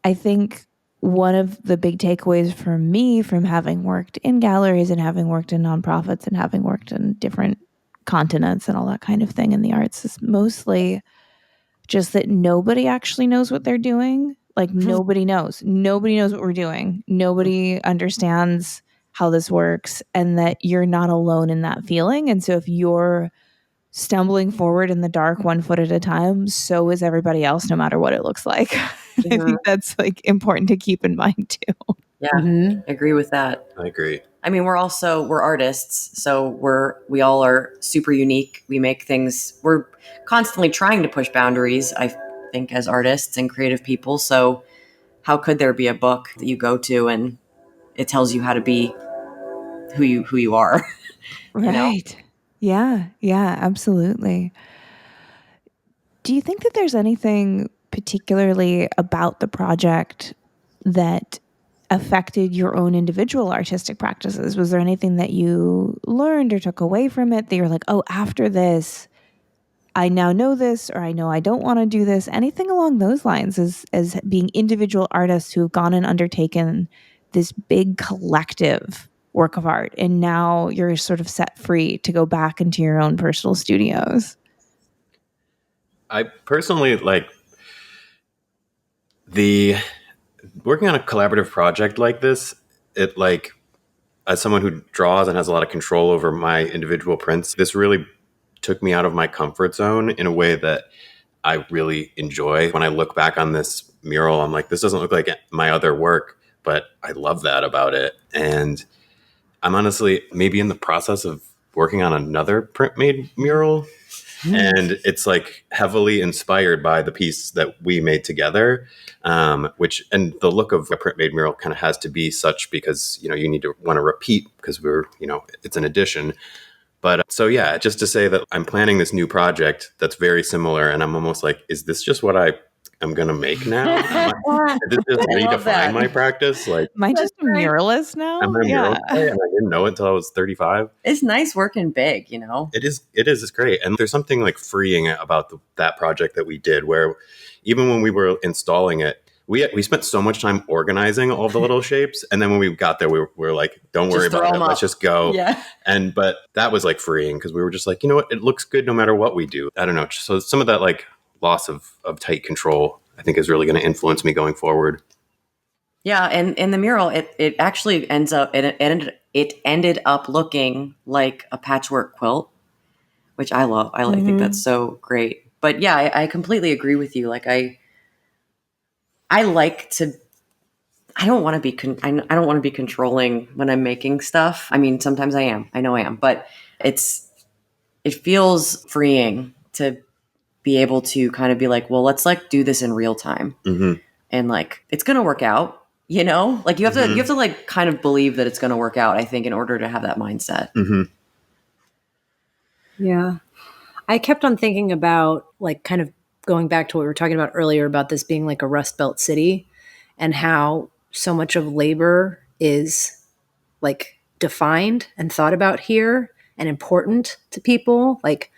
S2: I think one of the big takeaways for me from having worked in galleries and having worked in nonprofits and having worked in different continents and all that kind of thing in the arts is mostly just that nobody actually knows what they're doing. Like nobody knows what we're doing. Nobody understands how this works, and that you're not alone in that feeling. And so if you're stumbling forward in the dark 1 foot at a time, so is everybody else, no matter what it looks like. I think that's like important to keep in mind too.
S3: Yeah, agree with that.
S4: I agree.
S3: I mean, we're artists, so we all are super unique. We make things, we're constantly trying to push boundaries, I think, as artists and creative people. So how could there be a book that you go to and it tells you how to be who you are? You know?
S2: Right. Yeah. Yeah, absolutely. Do you think that there's anything particularly about the project that affected your own individual artistic practices? Was there anything that you learned or took away from it that you're like, oh, after this, I now know this, or I know I don't want to do this? Anything along those lines as being individual artists who have gone and undertaken this big collective work of art, and now you're sort of set free to go back into your own personal studios?
S4: I personally like the working on a collaborative project like this. It like, as someone who draws and has a lot of control over my individual prints, this really took me out of my comfort zone in a way that I really enjoy. When I look back on this mural, I'm like, this doesn't look like my other work, but I love that about it. And I'm honestly maybe in the process of working on another print made mural. And it's like heavily inspired by the piece that we made together, which, and the look of a print made mural kind of has to be such because, you need to want to repeat because it's an addition. But so, yeah, just to say that I'm planning this new project that's very similar. And I'm almost like, is this just what I am going to make now? Did this just redefine my practice? Like,
S2: Am I just a muralist now?
S4: I'm a mural guy, and I didn't know it until I was 35.
S3: It's nice working big,
S4: It is. It's great. And there's something like freeing about that project that we did where even when we were installing it, we spent so much time organizing all the little shapes. And then when we got there, we were like, don't worry about it. Let's just go.
S3: Yeah.
S4: But that was like freeing because we were just like, you know what? It looks good no matter what we do. I don't know. So some of that like loss of tight control, I think, is really going to influence me going forward.
S3: Yeah, and in the mural, it actually it ended up looking like a patchwork quilt, which I love. I think that's so great. But yeah, I completely agree with you. Like I like to. I don't want to be. I don't want to be controlling when I'm making stuff. I mean, sometimes I am. I know I am, but it feels freeing to be able to kind of be like, well, let's like do this in real time, and like it's gonna work out. Like you have to like kind of believe that it's going to work out, I think, in order to have that mindset.
S1: Yeah. I kept on thinking about like kind of going back to what we were talking about earlier about this being like a Rust Belt city and how so much of labor is like defined and thought about here and important to people. Like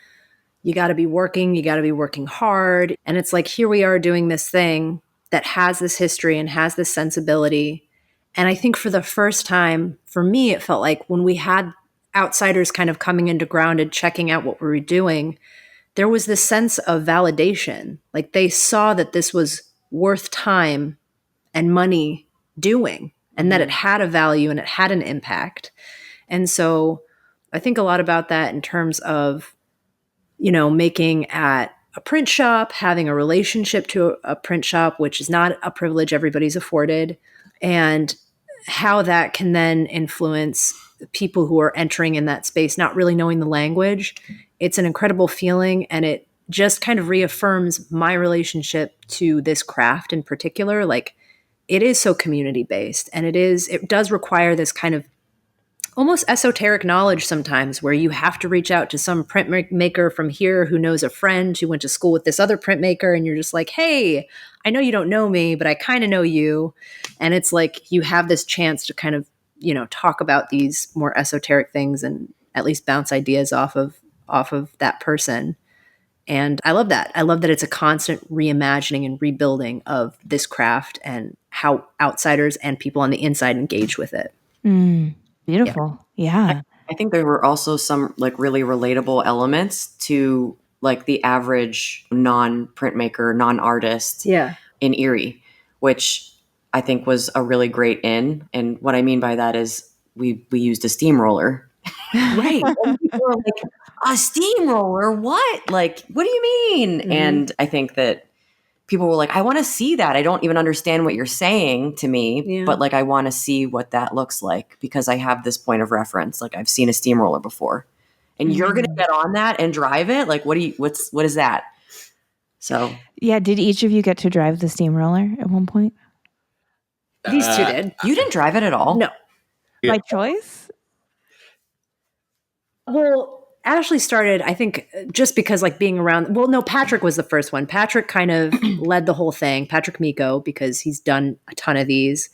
S1: you got to be working hard. And it's like, here we are doing this thing that has this history and has this sensibility. And I think for the first time, for me, it felt like when we had outsiders kind of coming into Grounded, checking out what we were doing, there was this sense of validation. Like they saw that this was worth time and money doing, and that it had a value and it had an impact. And so I think a lot about that in terms of, making at a print shop, having a relationship to a print shop, which is not a privilege everybody's afforded, and how that can then influence people who are entering in that space, not really knowing the language. It's an incredible feeling, and it just kind of reaffirms my relationship to this craft in particular. Like it is so community based, and it does require this kind of almost esoteric knowledge sometimes where you have to reach out to some printmaker from here who knows a friend who went to school with this other printmaker, and you're just like, hey, I know you don't know me, but I kind of know you. And it's like you have this chance to kind of, talk about these more esoteric things and at least bounce ideas off of that person. And I love that. I love that it's a constant reimagining and rebuilding of this craft and how outsiders and people on the inside engage with it.
S2: Beautiful. Yeah.
S3: I think there were also some like really relatable elements to like the average non-printmaker, non-artist in Erie, which I think was a really great in. And what I mean by that is we used a steamroller. Right. And people were like, a steamroller? What? Like, what do you mean? And I think that people were like, I want to see that. I don't even understand what you're saying to me, but like, I want to see what that looks like because I have this point of reference. Like I've seen a steamroller before, and you're going to get on that and drive it. Like, what is that? So
S2: yeah. Did each of you get to drive the steamroller at one point?
S1: These two did.
S3: You didn't drive it at all?
S1: No.
S2: By choice?
S1: Well, Ashley started, I think, just because like being around. Well, no, Patrick was the first one. Patrick kind of led the whole thing. Patrick Miko, because he's done a ton of these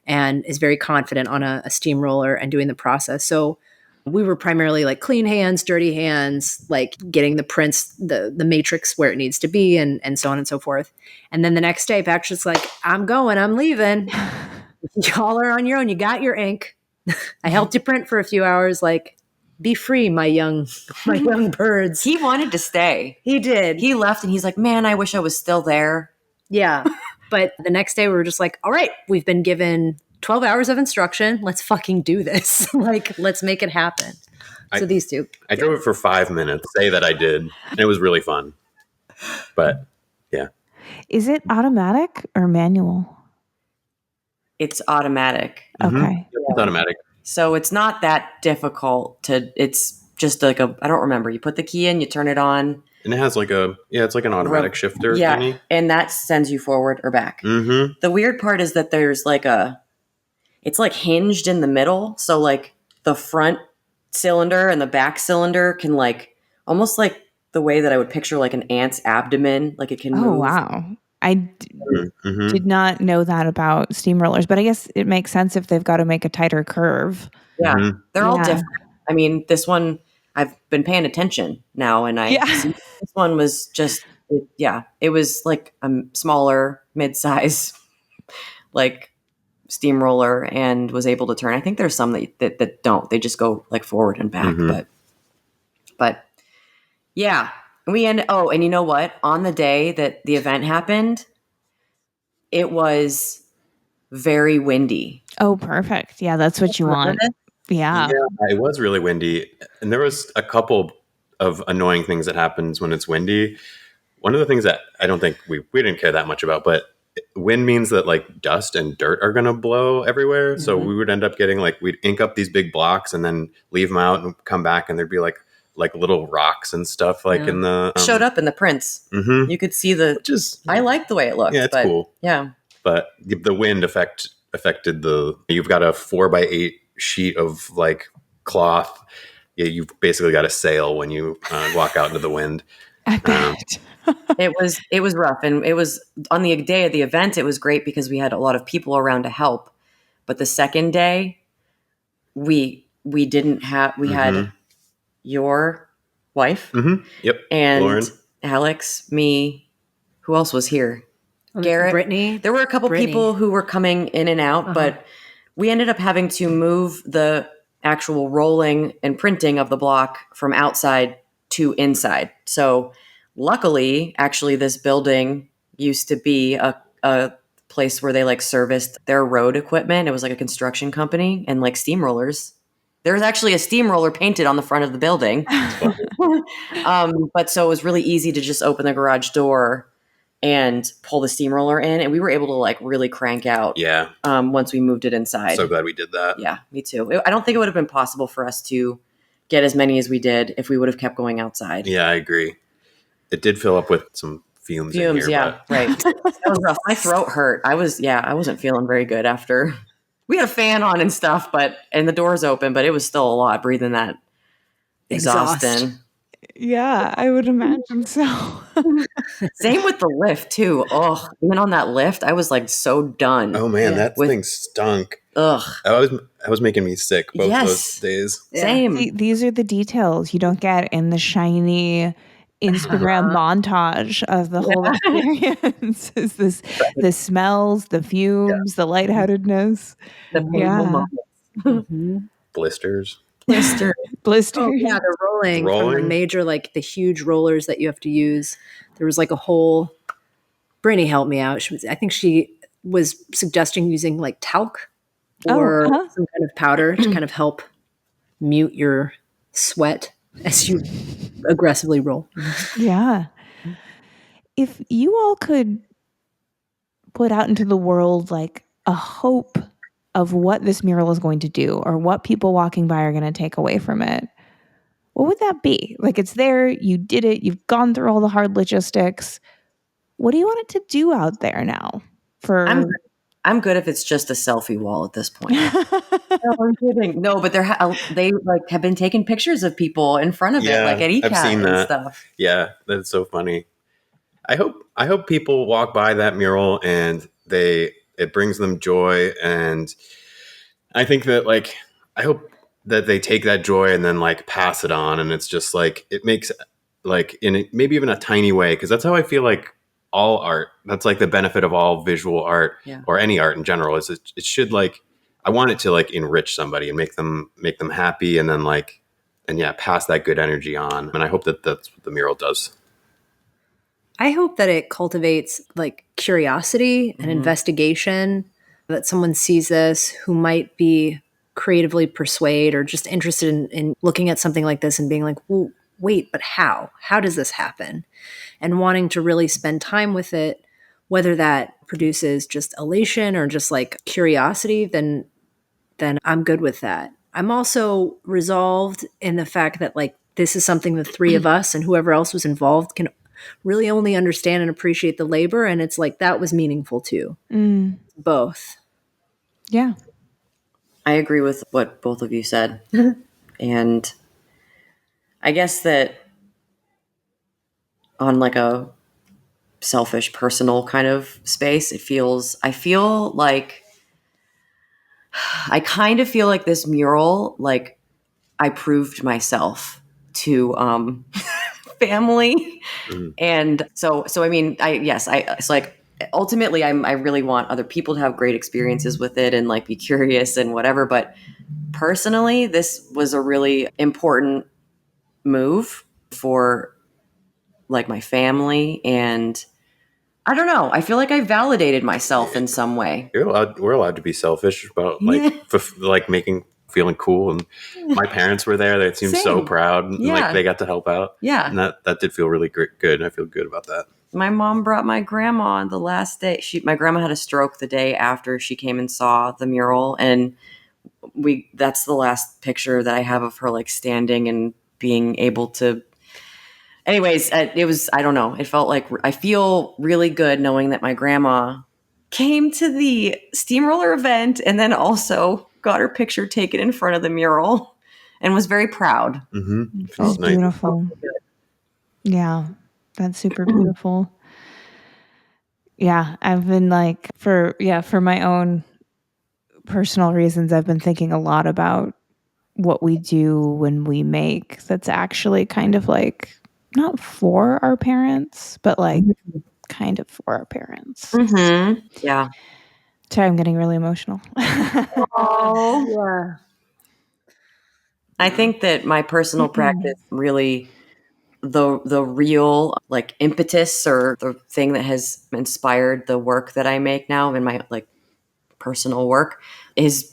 S1: and is very confident on a steamroller and doing the process. So we were primarily like clean hands, dirty hands, like getting the prints, the matrix where it needs to be, and so on and so forth. And then the next day, Patrick's like, I'm going, I'm leaving. Y'all are on your own. You got your ink. I helped you print for a few hours. Like, be free, my young birds.
S3: He wanted to stay.
S1: He did.
S3: He left and he's like, man, I wish I was still there.
S1: Yeah. But the next day we were just like, all right, we've been given 12 hours of instruction. Let's fucking do this. Like, let's make it happen. So these two.
S4: I drove it for 5 minutes. Say that I did. And it was really fun. But yeah.
S2: Is it automatic or manual?
S3: It's automatic.
S2: Okay.
S4: It's automatic.
S3: So it's not that difficult it's just like I don't remember. You put the key in, you turn it on.
S4: And it has like it's like an automatic shifter thingy.
S3: And that sends you forward or back.
S4: Mm-hmm.
S3: The weird part is that there's like it's like hinged in the middle. So like the front cylinder and the back cylinder can like, almost like the way that I would picture like an ant's abdomen. Like it can move.
S2: Oh, wow. I did not know that about steamrollers, but I guess it makes sense if they've got to make a tighter curve.
S3: Yeah. They're all different. I mean, this one, I've been paying attention now, and see this one was just, it was like a smaller, mid-size, like steamroller, and was able to turn. I think there's some that don't. They just go like forward and back, but yeah. And you know what? On the day that the event happened, it was very windy.
S2: Oh, perfect. Yeah, that's what you want. Yeah.
S4: It was really windy. And there was a couple of annoying things that happens when it's windy. One of the things that I don't think we didn't care that much about, but wind means that like dust and dirt are going to blow everywhere. Mm-hmm. So we would end up getting like, we'd ink up these big blocks and then leave them out and come back, and there'd be like little rocks and stuff like in the
S3: showed up in the prints. Mm-hmm. You could see I like the way it looked.
S4: Yeah, it's cool.
S3: Yeah, but
S4: the wind affected you've got a 4x8 sheet of like cloth. Yeah, you've basically got a sail when you walk out into the wind.
S2: I bet.
S3: It was rough, and it was on the day of the event. It was great because we had a lot of people around to help. But the second day, we didn't have. We had your wife,
S4: yep,
S3: and
S4: Lauren,
S3: Alex, me. Who else was here? Garrett,
S1: Brittany.
S3: There were a couple people who were coming in and out, but we ended up having to move the actual rolling and printing of the block from outside to inside. So luckily, actually, this building used to be a place where they like serviced their road equipment. It was like a construction company and like steamrollers. There's actually a steamroller painted on the front of the building. But so it was really easy to just open the garage door and pull the steamroller in. And we were able to like really crank out once we moved it inside.
S4: So glad we did that.
S3: Yeah, me too. I don't think it would have been possible for us to get as many as we did if we would have kept going outside.
S4: Yeah, I agree. It did fill up with some fumes in here,
S3: yeah, right. That was rough. My throat hurt. I wasn't feeling very good after. We had a fan on and stuff, and the doors open, but it was still a lot breathing that exhausting.
S2: Yeah, I would imagine so.
S3: Same with the lift too. Oh, being on that lift, I was like so done.
S4: Oh man, that thing stunk.
S3: Ugh,
S4: that was making me sick both those days.
S3: Same.
S2: See, these are the details you don't get in the shiny Instagram montage of the whole experience. Is the smells, the fumes, the lightheadedness,
S3: the painful
S4: blisters.
S2: Blisters.
S1: Oh, yeah, the rolling from the major, like the huge rollers that you have to use. There was like a whole. Brittany helped me out. I think she was suggesting using like talc or some kind of powder to kind of help mute your sweat as you aggressively roll.
S2: Yeah. If you all could put out into the world like a hope of what this mural is going to do or what people walking by are going to take away from it, what would that be? Like, it's there, you did it, you've gone through all the hard logistics. What do you want it to do out there now?
S3: I'm good if it's just a selfie wall at this point. No, I'm kidding. No, but they like have been taking pictures of people in front of it, like at
S4: I've seen
S3: ECAT and
S4: that.
S3: stuff.
S4: Yeah, that's so funny. I hope people walk by that mural and it brings them joy, and I think that like I hope that they take that joy and then like pass it on, and it's just like it makes like maybe even a tiny way, because that's how I feel like all art. That's like the benefit of all visual art or any art in general is it should like I want it to like enrich somebody and make them happy, and then like pass that good energy on. And I hope that that's what the mural does.
S1: I hope that it cultivates like curiosity and investigation, that someone sees this who might be creatively persuaded or just interested in looking at something like this and being like, well, wait, but how? How does this happen? And wanting to really spend time with it, whether that produces just elation or just like curiosity, then I'm good with that. I'm also resolved in the fact that like this is something the three of us and whoever else was involved can really only understand and appreciate the labor. And it's like that was meaningful too. Both.
S2: Yeah.
S3: I agree with what both of you said. And I guess that on like a selfish, personal kind of space, I kind of feel like this mural, like I proved myself to family. And so I mean, it's like ultimately I really want other people to have great experiences with it and like be curious and whatever. But personally, this was a really important move for like my family, and I don't know. I feel like I validated myself in some way.
S4: We're allowed to be selfish about like like feeling cool, and my parents were there. They seemed so proud, and like they got to help out.
S3: Yeah,
S4: and that did feel really good. I feel good about that.
S3: My mom brought my grandma on the last day. My grandma had a stroke the day after she came and saw the mural, and that's the last picture that I have of her like standing and being able to. Anyways, it was, I don't know. It felt like I feel really good knowing that my grandma came to the steamroller event and then also got her picture taken in front of the mural and was very proud.
S2: That's beautiful. Yeah, that's super beautiful. Yeah, I've been like for my own personal reasons, I've been thinking a lot about what we do when we make that's actually kind of like not for our parents, but like kind of for our parents.
S3: Yeah.
S2: Sorry, I'm getting really emotional.
S3: Oh,
S1: yeah.
S3: I think that my personal practice really the real like impetus or the thing that has inspired the work that I make now in my like personal work is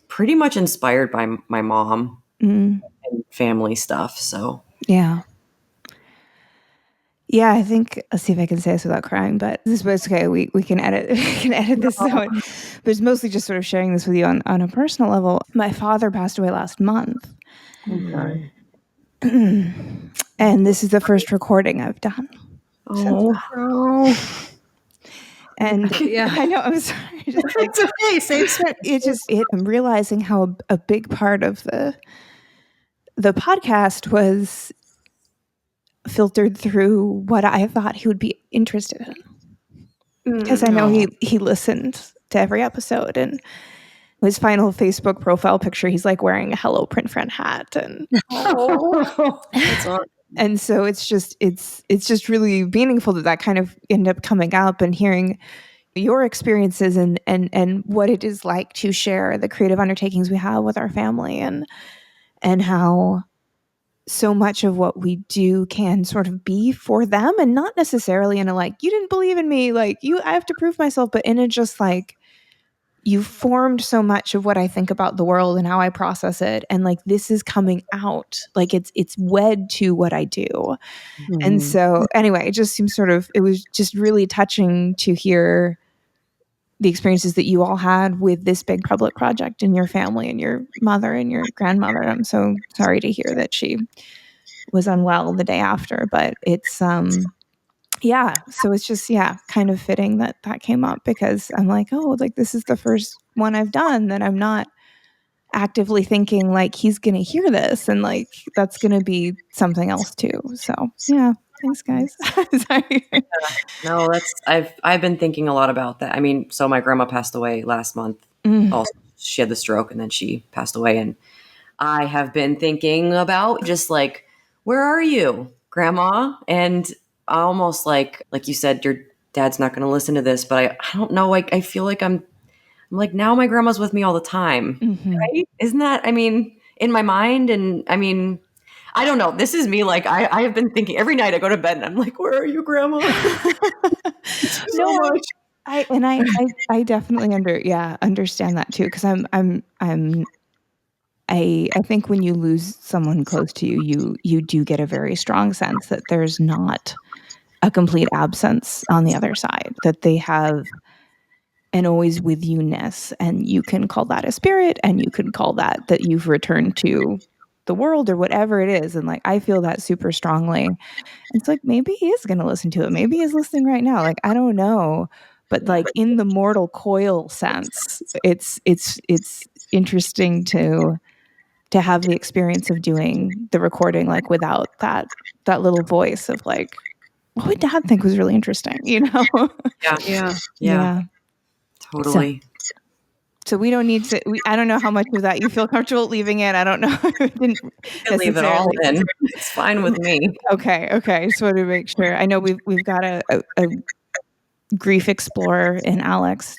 S3: pretty much inspired by my mom and family stuff. So
S2: yeah, I think I'll see if I can say this without crying, but this is okay. We can edit this out. But it's mostly just sort of sharing this with you on a personal level. My father passed away last month.
S3: okay.
S2: And this is the first recording I've done.
S3: Oh.
S2: And I know, I'm sorry.
S1: It's okay. Same
S2: I'm realizing how a big part of the podcast was filtered through what I thought he would be interested in. Because I know he listened to every episode, and his final Facebook profile picture, he's like wearing a Hello Print Friend hat, and
S1: That's awesome.
S2: And so it's just really meaningful that kind of ended up coming up, and hearing your experiences and what it is like to share the creative undertakings we have with our family, and how so much of what we do can sort of be for them, and not necessarily in a like, you didn't believe in me, like I have to prove myself, but in a just like, you formed so much of what I think about the world and how I process it. And like, this is coming out, like it's wed to what I do. And so anyway, it just seems it was just really touching to hear the experiences that you all had with this big public project in your family and your mother and your grandmother. I'm so sorry to hear that she was unwell the day after, but it's, yeah, so it's just, kind of fitting that came up because I'm like, oh, like this is the first one I've done that I'm not actively thinking like he's going to hear this and like that's going to be something else too. So, yeah, thanks guys. Sorry.
S3: No, I've been thinking a lot about that. I mean, so my grandma passed away last month.
S2: Mm.
S3: Also, she had the stroke and then she passed away. And I have been thinking about just like, where are you, grandma? And almost like you said, your dad's not going to listen to this, but I don't know. Like, I feel like I'm like, now my grandma's with me all the time.
S2: Mhm.
S3: Right? Isn't that, I mean, in my mind? And I mean, I don't know. This is me. Like, I have been thinking every night I go to bed and I'm like, where are you, grandma? So much.
S2: I definitely understand that too. Cause I think when you lose someone close to you, you do get a very strong sense that there's not a complete absence on the other side, that they have an always with you-ness, and you can call that a spirit, and you can call that you've returned to the world or whatever it is. And like, I feel that super strongly. It's like, maybe he is going to listen to it. Maybe he's listening right now. Like, I don't know. But like in the mortal coil sense, it's interesting to have the experience of doing the recording, like without that little voice of like, what would dad think was really interesting, you know?
S3: Yeah.
S2: Yeah.
S3: Totally.
S2: So we don't need to, I don't know how much of that you feel comfortable leaving in. I don't know. It didn't
S3: Leave it all in. It's fine with me.
S2: Okay. I just wanted to make sure. I know we've got a grief explorer in Alex.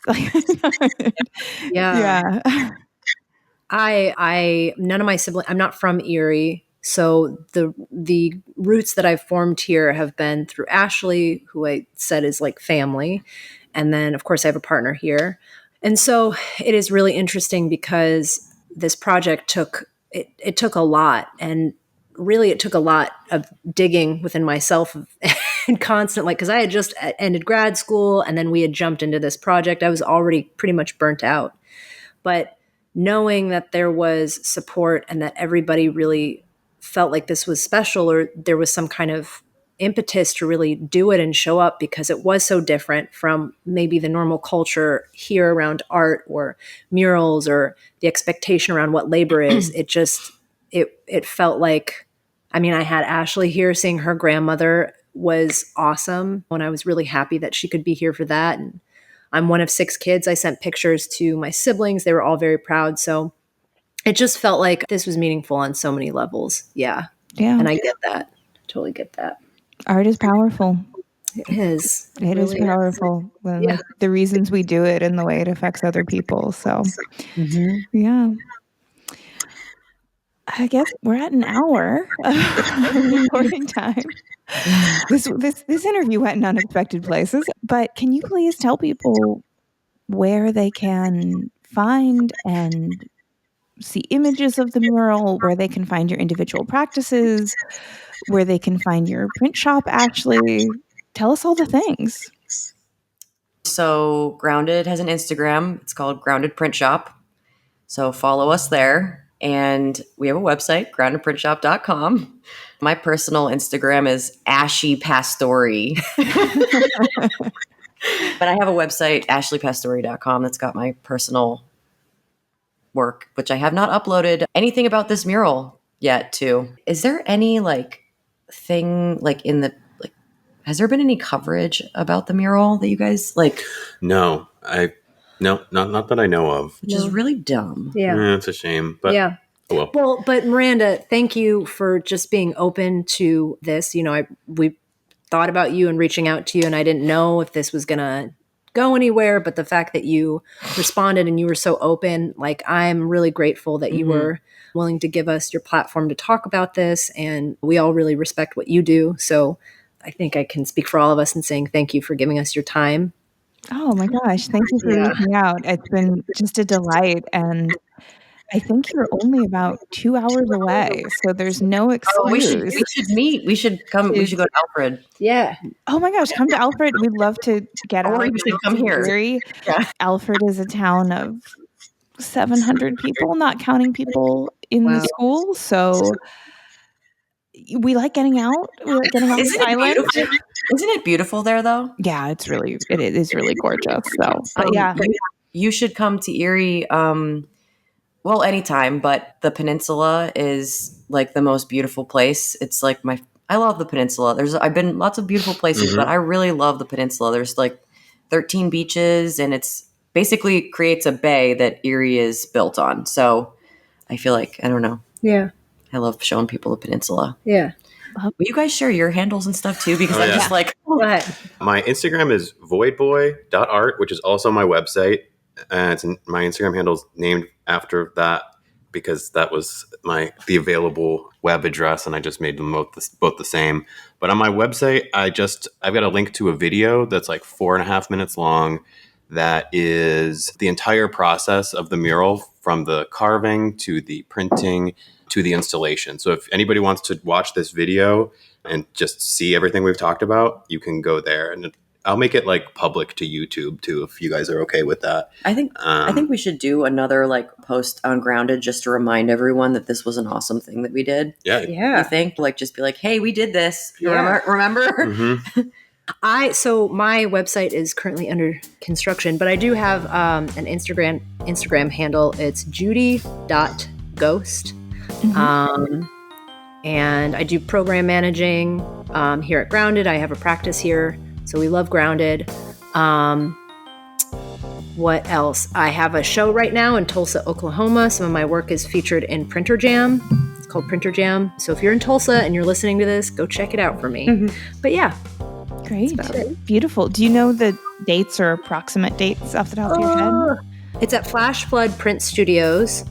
S1: Yeah. I none of my siblings, I'm not from Erie. So the roots that I've formed here have been through Ashley, who I said is like family. And then of course I have a partner here. And so it is really interesting because this project it took a lot, and really it took a lot of digging within myself and constantly, because I had just ended grad school and then we had jumped into this project. I was already pretty much burnt out. But knowing that there was support and that everybody really felt like this was special, or there was some kind of impetus to really do it and show up, because it was so different from maybe the normal culture here around art or murals or the expectation around what labor is. It felt like, I mean, I had Ashley here. Seeing her grandmother was awesome, and I was really happy that she could be here for that. And I'm one of 6 kids. I sent pictures to my siblings. They were all very proud. So it just felt like this was meaningful on so many levels. Yeah. And I get that. Totally get that.
S2: Art is powerful.
S1: It is.
S2: It really is powerful. When, like, the reasons we do it and the way it affects other people. So, yeah. I guess we're at an hour of recording time. This interview went in unexpected places, but can you please tell people where they can find and see images of the mural, where they can find your individual practices, where they can find your print shop? Ashley, tell us all the things.
S3: So Grounded has an Instagram. It's called Grounded Print Shop. So follow us there. And we have a website, groundedprintshop.com. My personal Instagram is Ashley Pastore. But I have a website, ashleypastore.com, that's got my personal work, which I have not uploaded anything about this mural yet to. Is there any thing in the has there been any coverage about the mural that you guys
S4: No, not that I know of.
S3: Which is really dumb.
S1: Yeah.
S4: It's a shame, but
S1: yeah.
S4: Oh,
S1: well, but Miranda, thank you for just being open to this. You know, we thought about you and reaching out to you, and I didn't know if this was going to go anywhere, but the fact that you responded and you were so open, like, I'm really grateful that you were willing to give us your platform to talk about this, and we all really respect what you do. So I think I can speak for all of us in saying thank you for giving us your time.
S2: Oh my gosh, thank you for reaching out. It's been just a delight, and I think you're only about 2 hours away, so there's no excuse.
S3: Oh, we should meet. We should come. We should go to Alfred.
S1: Yeah.
S2: Oh my gosh, come to Alfred. We'd love to get out.
S3: Or you should come here.
S2: Erie. Yeah. Alfred is a town of 700 people, not counting people in the school. So we like getting out. We like getting off the
S3: Isn't it
S2: island.
S3: beautiful? Isn't it beautiful there though?
S2: Yeah, it is really gorgeous. So, but yeah.
S3: You should come to Erie. Well, anytime, but the peninsula is like the most beautiful place. It's like I love the peninsula. I've been lots of beautiful places, but I really love the peninsula. There's like 13 beaches, and it's basically creates a bay that Erie is built on. So I feel like, I don't know.
S1: Yeah.
S3: I love showing people the peninsula.
S1: Yeah.
S3: Will you guys share your handles and stuff too? Because I'm just like,
S1: Go ahead.
S4: My Instagram is voidboy.art, which is also my website. My Instagram handle is named after that because that was the available web address, and I just made them both the same. But on my website, I've got a link to a video that's like 4.5 minutes long. That is the entire process of the mural, from the carving to the printing to the installation. So if anybody wants to watch this video and just see everything we've talked about, you can go there, and I'll make it like public to YouTube too, if you guys are okay with that.
S3: I think we should do another like post on Grounded just to remind everyone that this was an awesome thing that we did.
S4: Yeah.
S3: You think like just be like, hey, we did this. Remember?
S4: Mm-hmm.
S1: So my website is currently under construction, but I do have an Instagram handle. It's judy.ghost. And I do program managing here at Grounded. I have a practice here, so we love Grounded. What else? I have a show right now in Tulsa, Oklahoma. Some of my work is featured in Printer Jam. It's called Printer Jam. So if you're in Tulsa and you're listening to this, go check it out for me. But yeah.
S2: Great. Beautiful. Do you know the dates or approximate dates off the top of your head?
S1: It's at Flash Flood Print Studios,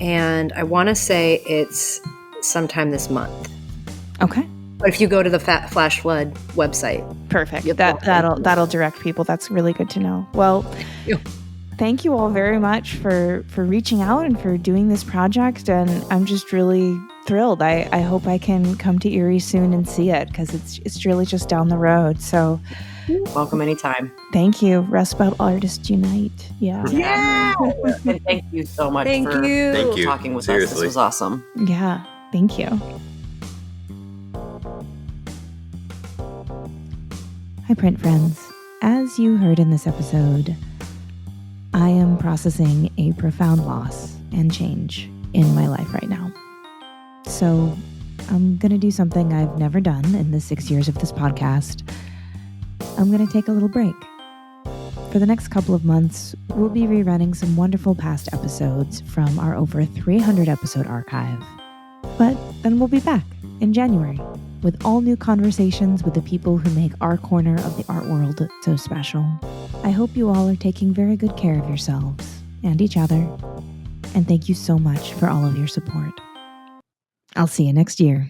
S1: and I want to say it's sometime this month.
S2: Okay.
S1: But if you go to the Flash Flood website.
S2: Perfect. That'll direct people. That's really good to know. Well, thank you all very much for reaching out and for doing this project. And I'm just really thrilled. I hope I can come to Erie soon and see it, because it's really just down the road. So
S3: welcome anytime.
S2: Thank you. Rust Belt Artists Unite. Yeah.
S3: And thank you so much for talking with us. This was awesome.
S2: Yeah. Thank you. Hi, print friends. As you heard in this episode, I am processing a profound loss and change in my life right now. So I'm going to do something I've never done in the 6 years of this podcast. I'm going to take a little break. For the next couple of months, we'll be rerunning some wonderful past episodes from our over 300 episode archive. But then we'll be back in January with all new conversations with the people who make our corner of the art world so special. I hope you all are taking very good care of yourselves and each other. And thank you so much for all of your support. I'll see you next year.